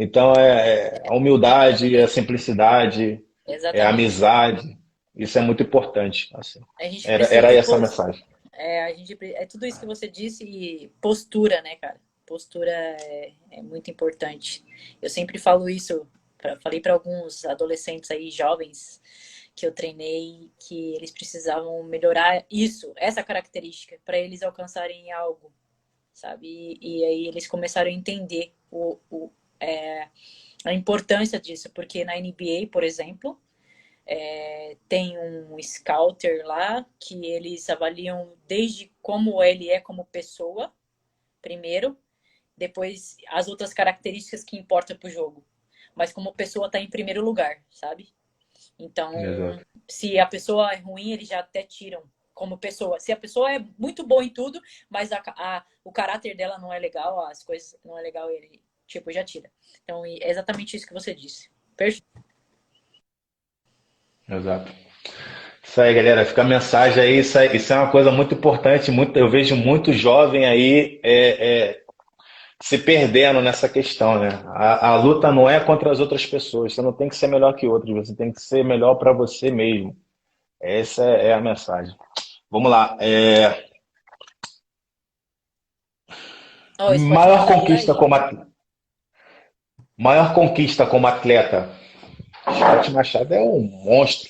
Então a humildade, a exatamente. simplicidade, a Exatamente. amizade, isso é muito importante, assim. A gente Era precisa essa a mensagem. é tudo isso que você disse e postura, né, cara? Postura é muito importante. Eu sempre falo isso, falei para alguns adolescentes aí, jovens, que eu treinei, que eles precisavam melhorar isso, essa característica, para eles alcançarem algo, sabe? E aí eles começaram a entender a importância disso, porque na NBA, por exemplo, tem um scouter lá que eles avaliam desde como ele é como pessoa, primeiro, depois as outras características que importam para o jogo. Mas como pessoa está em primeiro lugar, sabe? Então, Exato. se a pessoa é ruim, eles já até tiram como pessoa. Se a pessoa é muito boa em tudo, mas o caráter dela não é legal, as coisas não é legal, ele tipo já tira. Então, é exatamente isso que você disse. Perfeito. Exato. Isso aí, galera. Fica a mensagem aí. Isso é uma coisa muito importante. Muito, eu vejo muito jovem aí se perdendo nessa questão, né? A luta não é contra as outras pessoas. Você não tem que ser melhor que outros. Você tem que ser melhor para você mesmo. Essa é a mensagem. Vamos lá. Oh, esse Scott Maior Machado tá conquista aí. como atleta. Maior conquista como atleta. Scott Machado é um monstro.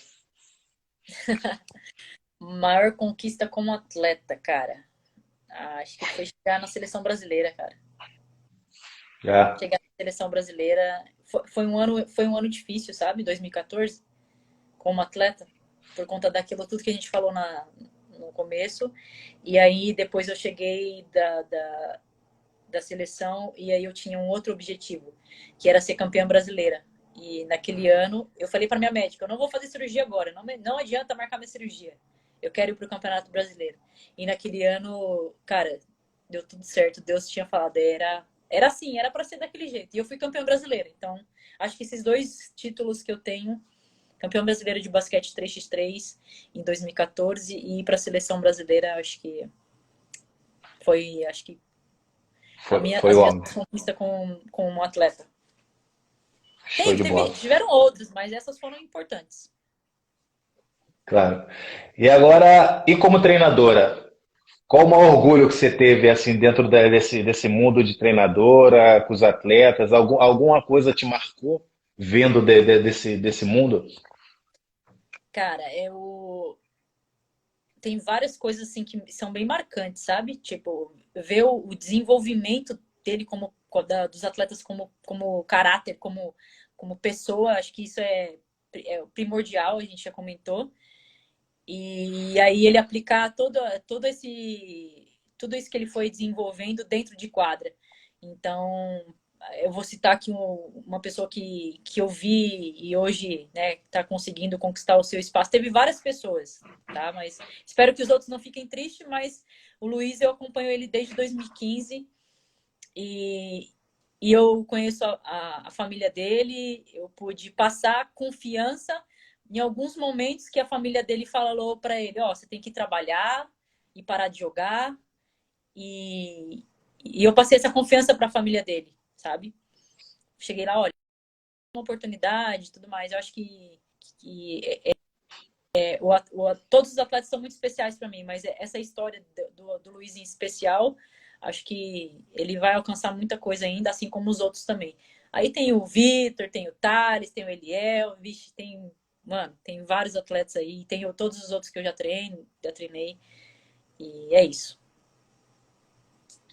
Maior conquista como atleta, cara. Acho que foi chegar na seleção brasileira, cara. Já. Chegar na seleção brasileira foi um ano difícil, sabe? 2014, como atleta, por conta daquilo tudo que a gente falou no começo. E aí depois eu cheguei da seleção e aí eu tinha um outro objetivo, que era ser campeã brasileira. E naquele ano eu falei para minha médica, eu não vou fazer cirurgia agora, não adianta marcar minha cirurgia. Eu quero ir para o Campeonato Brasileiro. E naquele ano, cara, deu tudo certo. Deus tinha falado, era assim, era para ser daquele jeito. E eu fui campeã brasileira. Então, acho que esses dois títulos que eu tenho, campeão brasileiro de basquete 3x3 em 2014 e ir para a seleção brasileira, acho que Foi as o minhas homem. conquistas com um atleta. Show de bola. Tiveram outros, mas essas foram importantes. Claro. E agora, e como treinadora? Qual o maior orgulho que você teve assim dentro desse mundo de treinadora, com os atletas? Alguma coisa te marcou vendo desse mundo? Cara, tem várias coisas assim que são bem marcantes, sabe? Tipo, ver o desenvolvimento dele dos atletas como caráter, como pessoa, acho que isso é primordial, a gente já comentou. E aí ele aplicar tudo isso que ele foi desenvolvendo dentro de quadra. Então, eu vou citar aqui uma pessoa que eu vi e hoje, né, está conseguindo conquistar o seu espaço. Teve várias pessoas, tá? Mas espero que os outros não fiquem tristes, mas o Luiz, eu acompanho ele desde 2015 e, e eu conheço a família dele, eu pude passar confiança em alguns momentos que a família dele falou para ele, ó, você tem que trabalhar e parar de jogar. E, e eu passei essa confiança para a família dele, sabe? Cheguei lá, olha, uma oportunidade e tudo mais. Eu acho que todos os atletas são muito especiais para mim, mas essa história do Luiz em especial, acho que ele vai alcançar muita coisa ainda, assim como os outros também. Aí tem o Vitor, tem o Thales, tem o Eliel, vixe, mano, tem vários atletas aí, tem todos os outros que eu já treinei, e é isso.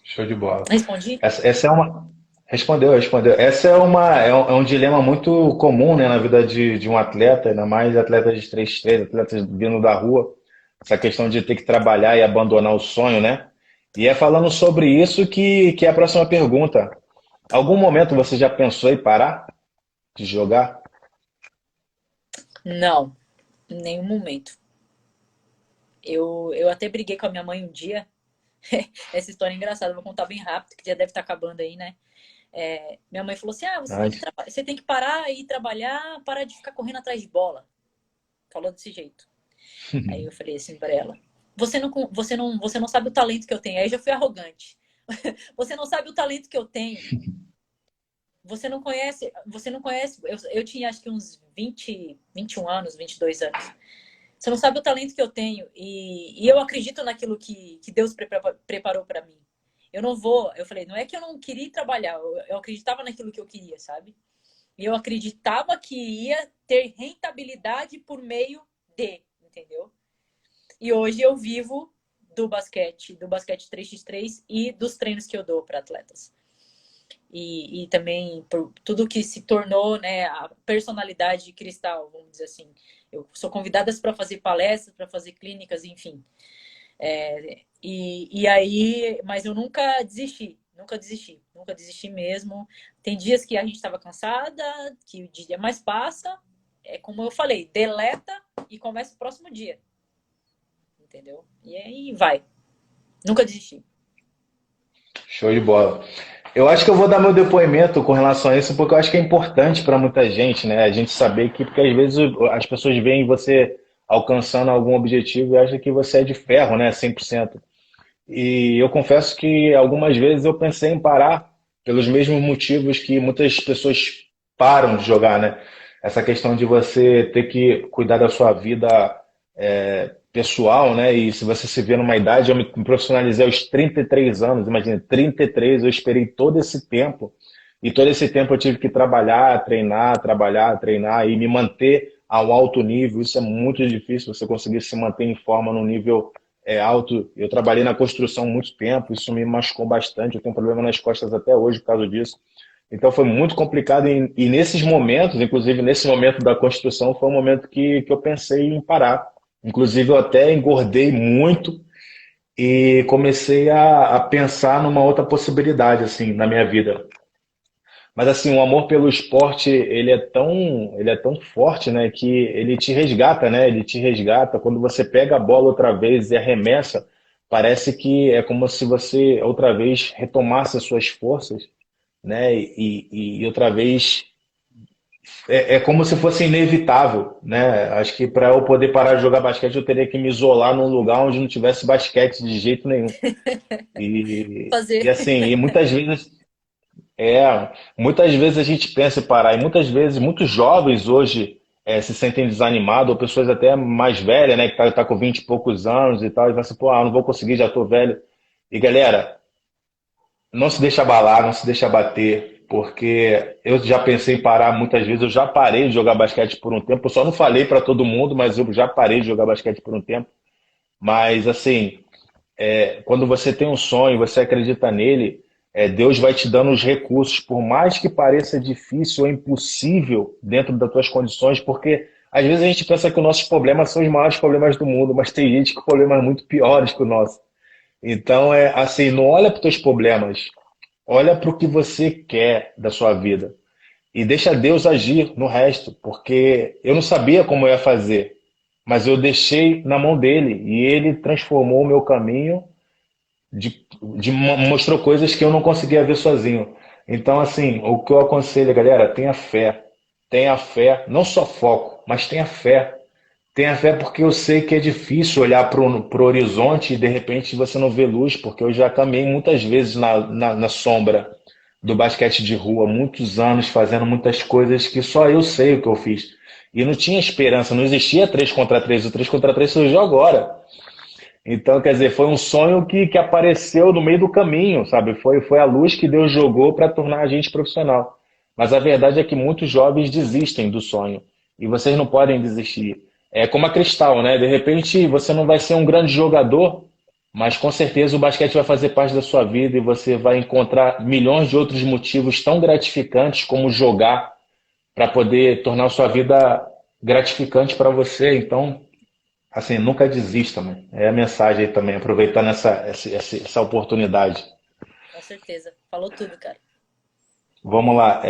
Show de bola. Respondi? Essa é uma. Respondeu. Essa é um dilema muito comum, né, na vida de um atleta, ainda mais atletas de 3x3, atletas vindo da rua. Essa questão de ter que trabalhar e abandonar o sonho, né? E é falando sobre isso que é a próxima pergunta. Algum momento você já pensou em parar de jogar? Não, em nenhum momento. Eu até briguei com a minha mãe um dia. Essa história é engraçada, vou contar bem rápido, que já deve estar acabando aí, né? Minha mãe falou assim: Ai. você tem que parar e trabalhar, parar de ficar correndo atrás de bola. Falou desse jeito. Aí eu falei assim para ela: você não sabe o talento que eu tenho. Aí eu já fui arrogante. Você não sabe o talento que eu tenho. Você não conhece. Eu tinha acho que uns 21 anos, 22 anos. Você não sabe o talento que eu tenho e eu acredito naquilo que Deus preparou para mim. Eu não vou, eu falei, não é que eu não queria trabalhar, eu acreditava naquilo que eu queria, sabe? E eu acreditava que ia ter rentabilidade por meio entendeu? E hoje eu vivo do basquete 3x3 e dos treinos que eu dou para atletas. e também por tudo que se tornou, né, a personalidade Cristal, vamos dizer assim. Eu sou convidada para fazer palestras, para fazer clínicas, enfim. E aí, mas eu nunca desisti, nunca desisti mesmo. Tem dias que a gente estava cansada, que o dia mais passa, é como eu falei, deleta e começa o próximo dia, entendeu? E aí vai, nunca desisti. Show de bola. Eu acho que eu vou dar meu depoimento com relação a isso, porque eu acho que é importante para muita gente, né? A gente saber que, porque às vezes as pessoas veem você alcançando algum objetivo e acham que você é de ferro, né? 100%. E eu confesso que algumas vezes eu pensei em parar pelos mesmos motivos que muitas pessoas param de jogar, né? Essa questão de você ter que cuidar da sua vida pessoal, né? E se você se vê numa idade, eu me profissionalizei aos 33 anos, imagina, 33, eu esperei todo esse tempo, e todo esse tempo eu tive que trabalhar, treinar e me manter a um alto nível. Isso é muito difícil, você conseguir se manter em forma num nível alto. Eu trabalhei na construção há muito tempo, isso me machucou bastante, eu tenho problema nas costas até hoje por causa disso. Então foi muito complicado e nesses momentos, inclusive nesse momento da construção, foi um momento que eu pensei em parar. Inclusive eu até engordei muito e comecei a pensar numa outra possibilidade assim na minha vida. Mas assim, o amor pelo esporte, ele é tão forte, né, que ele te resgata, né? Ele te resgata quando você pega a bola outra vez e arremessa, parece que é como se você outra vez retomasse as suas forças, né? E outra vez é como se fosse inevitável, né? Acho que para eu poder parar de jogar basquete, eu teria que me isolar num lugar onde não tivesse basquete de jeito nenhum. E Fazer. assim, e muitas vezes a gente pensa em parar, e muitas vezes muitos jovens hoje se sentem desanimados, ou pessoas até mais velhas, né, que tá com 20 e poucos anos e tal, e vai assim, pô, não vou conseguir, já tô velho. E galera, não se deixa abalar, não se deixa abater, porque eu já pensei em parar muitas vezes, eu já parei de jogar basquete por um tempo, eu só não falei para todo mundo, mas eu já parei de jogar basquete por um tempo. Mas assim, quando você tem um sonho, você acredita nele, Deus vai te dando os recursos, por mais que pareça difícil ou impossível dentro das tuas condições, porque às vezes a gente pensa que os nossos problemas são os maiores problemas do mundo, mas tem gente com problemas muito piores que o nosso. Então, é assim, não olha para os teus problemas, olha para o que você quer da sua vida e deixa Deus agir no resto, porque eu não sabia como eu ia fazer, mas eu deixei na mão dele e ele transformou o meu caminho mostrou coisas que eu não conseguia ver sozinho. Então, assim, o que eu aconselho, galera, tenha fé, não só foco, mas tenha fé. Tenha fé porque eu sei que é difícil olhar para o horizonte e de repente você não vê luz, porque eu já caminhei muitas vezes na sombra do basquete de rua, muitos anos fazendo muitas coisas que só eu sei o que eu fiz. E não tinha esperança, não existia 3 contra 3, o 3 contra 3 surgiu agora. Então, quer dizer, foi um sonho que apareceu no meio do caminho, sabe? Foi a luz que Deus jogou para tornar a gente profissional. Mas a verdade é que muitos jovens desistem do sonho. E vocês não podem desistir. É como a Cristal, né? De repente você não vai ser um grande jogador, mas com certeza o basquete vai fazer parte da sua vida e você vai encontrar milhões de outros motivos tão gratificantes como jogar para poder tornar a sua vida gratificante para você. Então, assim, nunca desista, mano. É a mensagem aí também, aproveitando essa oportunidade. Com certeza. Falou tudo, cara. Vamos lá.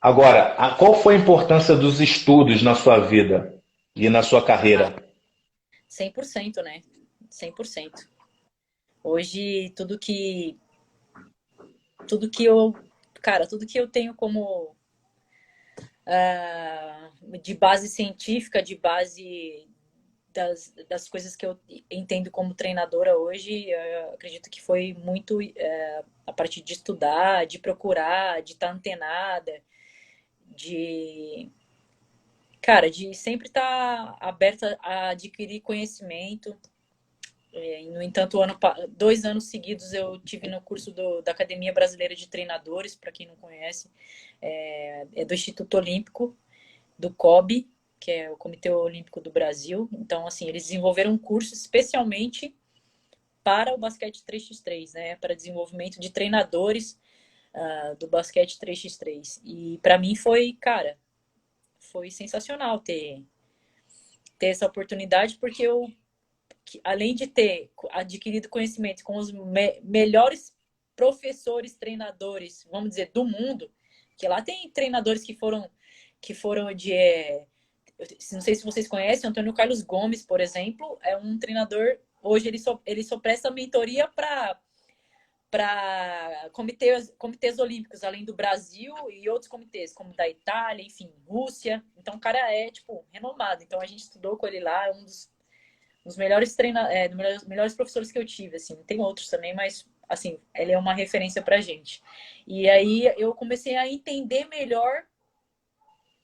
Agora, qual foi a importância dos estudos na sua vida e na sua Ah, carreira? 100%, né? 100%. Hoje, tudo que eu, cara, tudo que eu tenho como de base científica, de base das coisas que eu entendo como treinadora hoje, eu acredito que foi muito a partir de estudar, de procurar, de estar antenada, de, cara, de sempre estar aberta a adquirir conhecimento. No entanto, 2 anos seguidos eu tive no curso da Academia Brasileira de Treinadores, para quem não conhece, é do Instituto Olímpico, do COB, que é o Comitê Olímpico do Brasil. Então, assim, eles desenvolveram um curso especialmente para o basquete 3x3, né? Para desenvolvimento de treinadores do basquete 3x3. E para mim foi, cara, foi sensacional ter essa oportunidade, porque eu, além de ter adquirido conhecimento com os melhores professores, treinadores, vamos dizer, do mundo, que lá tem treinadores que foram de... não sei se vocês conhecem, Antônio Carlos Gomes, por exemplo, é um treinador, hoje ele só presta mentoria para comitês olímpicos, além do Brasil e outros comitês, como da Itália, enfim, Rússia. Então, o cara é, tipo, renomado. Então, a gente estudou com ele lá, é um dos melhores melhores professores que eu tive, assim. Tem outros também, mas, assim, ele é uma referência pra gente. E aí, eu comecei a entender melhor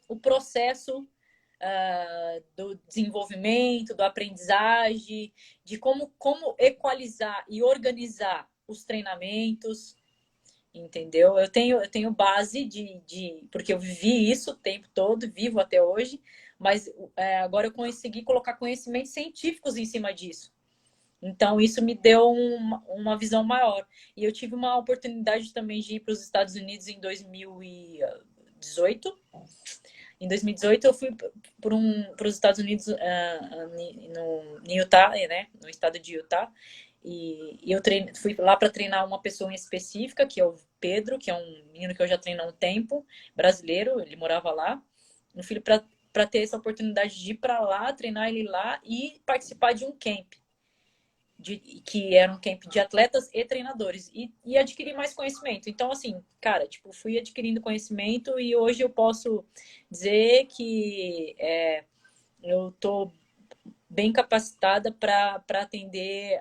o processo do desenvolvimento, do aprendizagem, de como equalizar e organizar os treinamentos, entendeu? Eu tenho base porque eu vivi isso o tempo todo, vivo até hoje, mas agora eu consegui colocar conhecimentos científicos em cima disso. Então, isso me deu uma visão maior. E eu tive uma oportunidade também de ir para os Estados Unidos em 2018. Em 2018, eu fui para os Estados Unidos, no Utah, né? No estado de Utah. E eu fui lá para treinar uma pessoa em específica, que é o Pedro, que é um menino que eu já treino há um tempo, brasileiro, ele morava lá. Eu fui para ter essa oportunidade de ir para lá, treinar ele lá e participar de um camp. Que era um camp de atletas e treinadores, e adquirir mais conhecimento. Então, assim, cara, tipo, fui adquirindo conhecimento e hoje eu posso dizer que eu tô bem capacitada para atender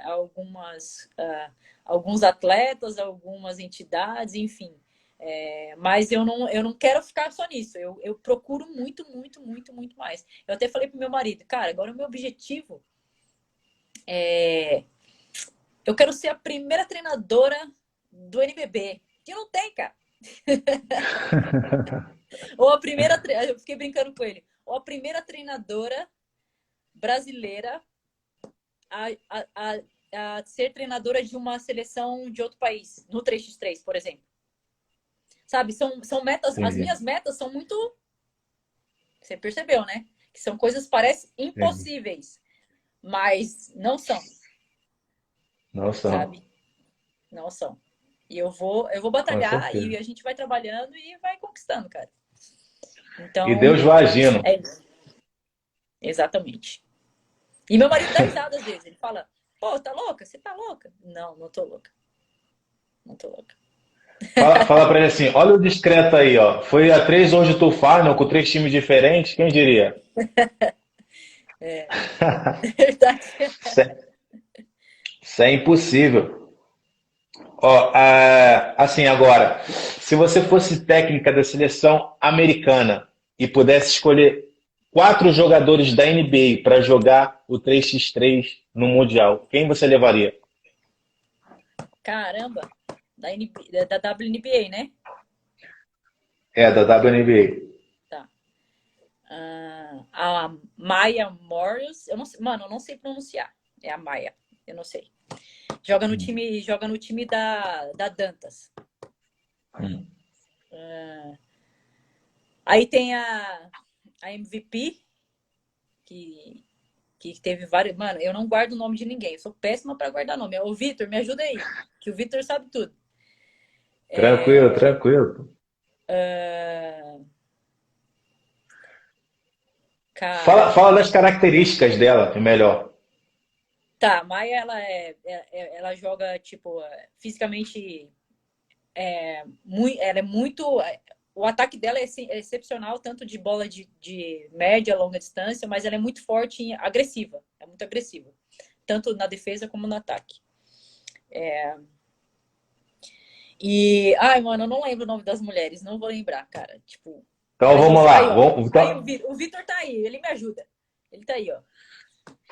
alguns atletas, algumas entidades, enfim. Mas eu não quero ficar só nisso. Eu procuro muito, muito, muito, muito mais. Eu até falei pro meu marido, cara, agora o meu objetivo eu quero ser a primeira treinadora do NBB. Que não tem, cara. Ou a primeira... Eu fiquei brincando com ele. Ou a primeira treinadora brasileira a ser treinadora de uma seleção de outro país, no 3x3, por exemplo. Sabe, são metas... Entendi. As minhas metas são muito... Você percebeu, né? Que são coisas, parecem impossíveis. Mas não são. Não são. Sabe? Não são. E eu vou batalhar e a gente vai trabalhando e vai conquistando, cara. Então, e Deus vai agindo. É isso. Exatamente. E meu marido dá risada às vezes. Ele fala, pô, tá louca? Você tá louca? Não, não tô louca. Não tô louca. Fala pra ele assim, olha o discreto aí, ó. Foi a 3 hoje do Final com 3 times diferentes, quem diria? É verdade. Isso é impossível. Ó, assim, agora, se você fosse técnica da seleção americana e pudesse escolher 4 jogadores da NBA para jogar o 3x3 no Mundial, quem você levaria? Caramba, da WNBA, né? Da WNBA. Tá. A Maya Morris, eu não sei, mano, eu não sei pronunciar. É a Maya, eu não sei. Joga no time da Dantas. Aí tem a MVP, que teve vários... Mano, eu não guardo o nome de ninguém. Eu sou péssima para guardar nome. O Vitor, me ajuda aí. Que o Vitor sabe tudo. Tranquilo, tranquilo. Fala das características dela, é melhor. Tá, a Maia, ela joga, tipo, fisicamente... ela é muito... O ataque dela é excepcional, tanto de bola de média, longa distância, mas ela é muito forte e agressiva. É muito agressiva. Tanto na defesa como no ataque. Ai, mano, eu não lembro o nome das mulheres. Não vou lembrar, cara. Tipo... Então vamos lá. Aí, o Vitor tá aí, ele me ajuda. Ele tá aí, ó.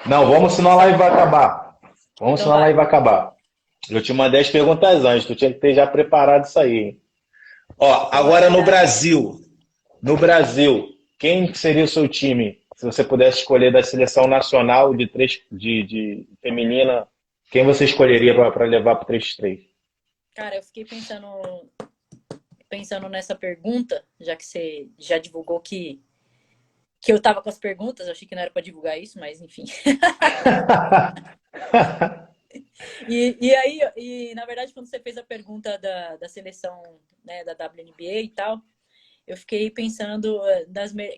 Não, vamos, senão a live vai acabar. Senão a live vai acabar. Eu te mandei as perguntas antes, tu tinha que ter já preparado isso aí. Ó, agora no Brasil, quem seria o seu time, se você pudesse escolher da seleção nacional de feminina Quem você escolheria para levar para o 3x3? Cara, eu fiquei pensando nessa pergunta, já que você já divulgou que eu tava com as perguntas, eu achei que não era para divulgar isso, mas enfim. E aí, na verdade, quando você fez a pergunta da seleção, né, da WNBA e tal, eu fiquei pensando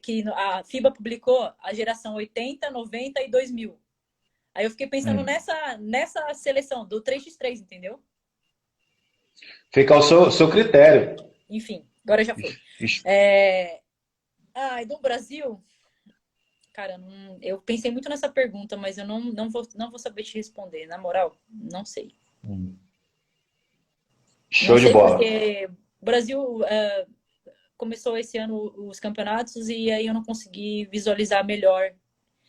que a FIBA publicou a geração 80, 90 e 2000. Aí eu fiquei pensando Hum. nessa seleção do 3x3, entendeu? Fica ao seu critério. Enfim, agora já foi. Es- É... Ah, e do Brasil, cara, eu pensei muito nessa pergunta, mas eu não vou saber te responder. Na moral, não sei. Não Show de sei bola. porque o Brasil começou esse ano os campeonatos e aí eu não consegui visualizar melhor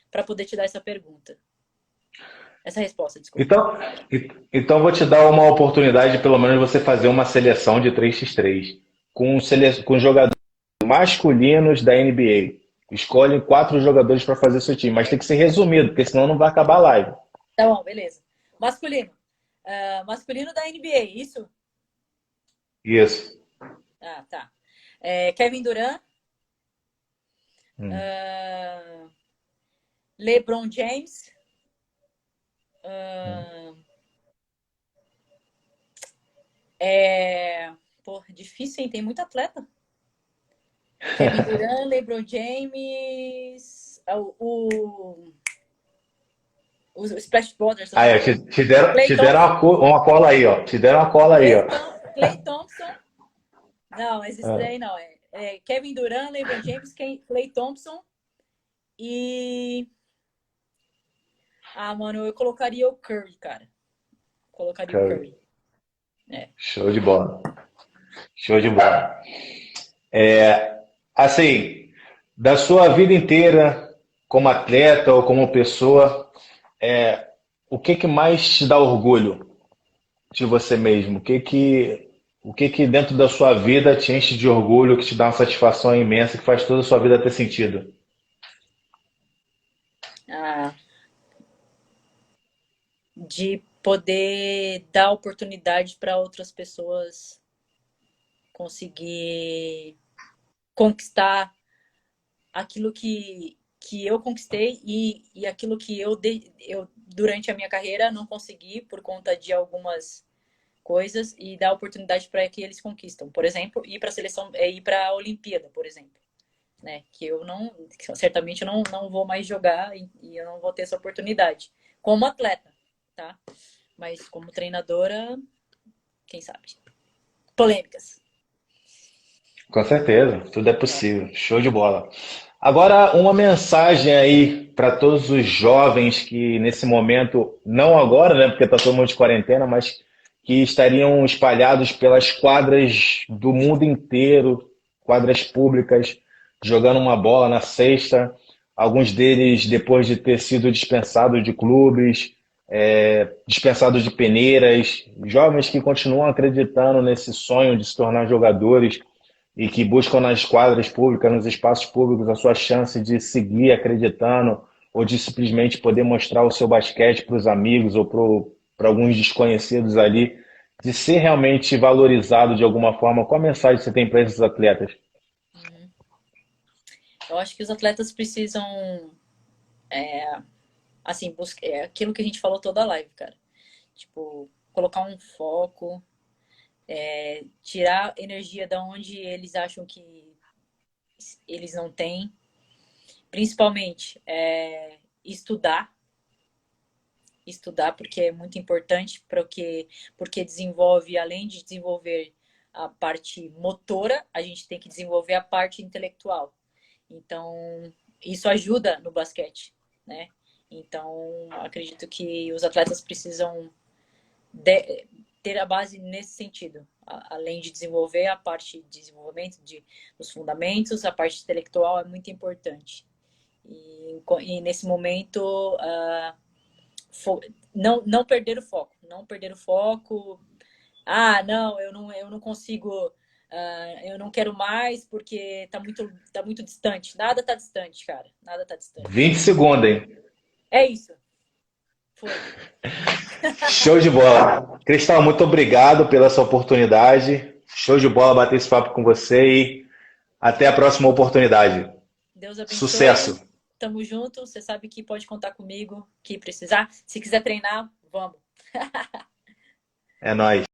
para poder te dar essa pergunta. Essa resposta, desculpa. Então, então vou te dar uma oportunidade, pelo menos, você fazer uma seleção de 3x3 com jogadores masculinos da NBA. Escolhe 4 jogadores para fazer seu time, mas tem que ser resumido, porque senão não vai acabar a live. Tá bom, beleza. Masculino. Masculino da NBA, isso? Isso. Ah, tá. Kevin Durant, Hum. uh, LeBron James, uh, Pô, difícil, hein? Tem muito atleta. Kevin Durant, LeBron James, os Splash Brothers, eu Aí, ó, falei. te Klay deram Thompson, uma cola aí, ó. Te deram uma cola aí, ó. Klay Thompson. Não, mas isso É. daí não. Kevin Durant, LeBron James, Klay Thompson e... Ah, mano, eu colocaria o Curry, cara. Colocaria o Curry. Curry. É. Show de bola. Show de bola. Assim, da sua vida inteira, como atleta ou como pessoa, o que que mais te dá orgulho de você mesmo? O que que dentro da sua vida te enche de orgulho, que te dá uma satisfação imensa, que faz toda a sua vida ter sentido? Ah, de poder dar oportunidade para outras pessoas conseguir conquistar aquilo que eu conquistei e aquilo que eu, durante a minha carreira, não consegui por conta de algumas coisas e dar oportunidade para que eles conquistam. Por exemplo, ir para a seleção, ir para a Olimpíada, por exemplo. Né? Que eu não, certamente eu não vou mais jogar e eu não vou ter essa oportunidade. Como atleta, tá? Mas como treinadora, quem sabe? Polêmicas. Com certeza, tudo é possível. Show de bola. Agora, uma mensagem aí para todos os jovens que nesse momento, não agora, né, porque está todo mundo de quarentena, mas que estariam espalhados pelas quadras do mundo inteiro, quadras públicas, jogando uma bola na cesta. Alguns deles, depois de ter sido dispensados de clubes, dispensados de peneiras, jovens que continuam acreditando nesse sonho de se tornar jogadores e que buscam nas quadras públicas, nos espaços públicos, a sua chance de seguir acreditando ou de simplesmente poder mostrar o seu basquete para os amigos ou para alguns desconhecidos ali, de ser realmente valorizado de alguma forma. Qual a mensagem você tem para esses atletas? Uhum. Eu acho que os atletas precisam, assim, aquilo que a gente falou toda a live, cara. Tipo, colocar um foco, tirar energia da onde eles acham que eles não têm. Principalmente, estudar. Estudar porque é muito importante, porque desenvolve, além de desenvolver a parte motora, a gente tem que desenvolver a parte intelectual. Então, isso ajuda no basquete, né? Então, acredito que os atletas precisam ter a base nesse sentido, além de desenvolver a parte de desenvolvimento dos fundamentos, a parte intelectual é muito importante. E nesse momento, não perder o foco, não perder o foco. Ah, não, eu não consigo, eu não quero mais porque tá muito distante. Nada tá distante, cara. Nada tá distante. 20 segundos, hein? É isso. Foi. Show de bola. Cristal, muito obrigado pela sua oportunidade. Show de bola bater esse papo com você e até a próxima oportunidade. Deus abençoe. Sucesso. Tamo junto. Você sabe que pode contar comigo, que precisar. Se quiser treinar, vamos. É nóis.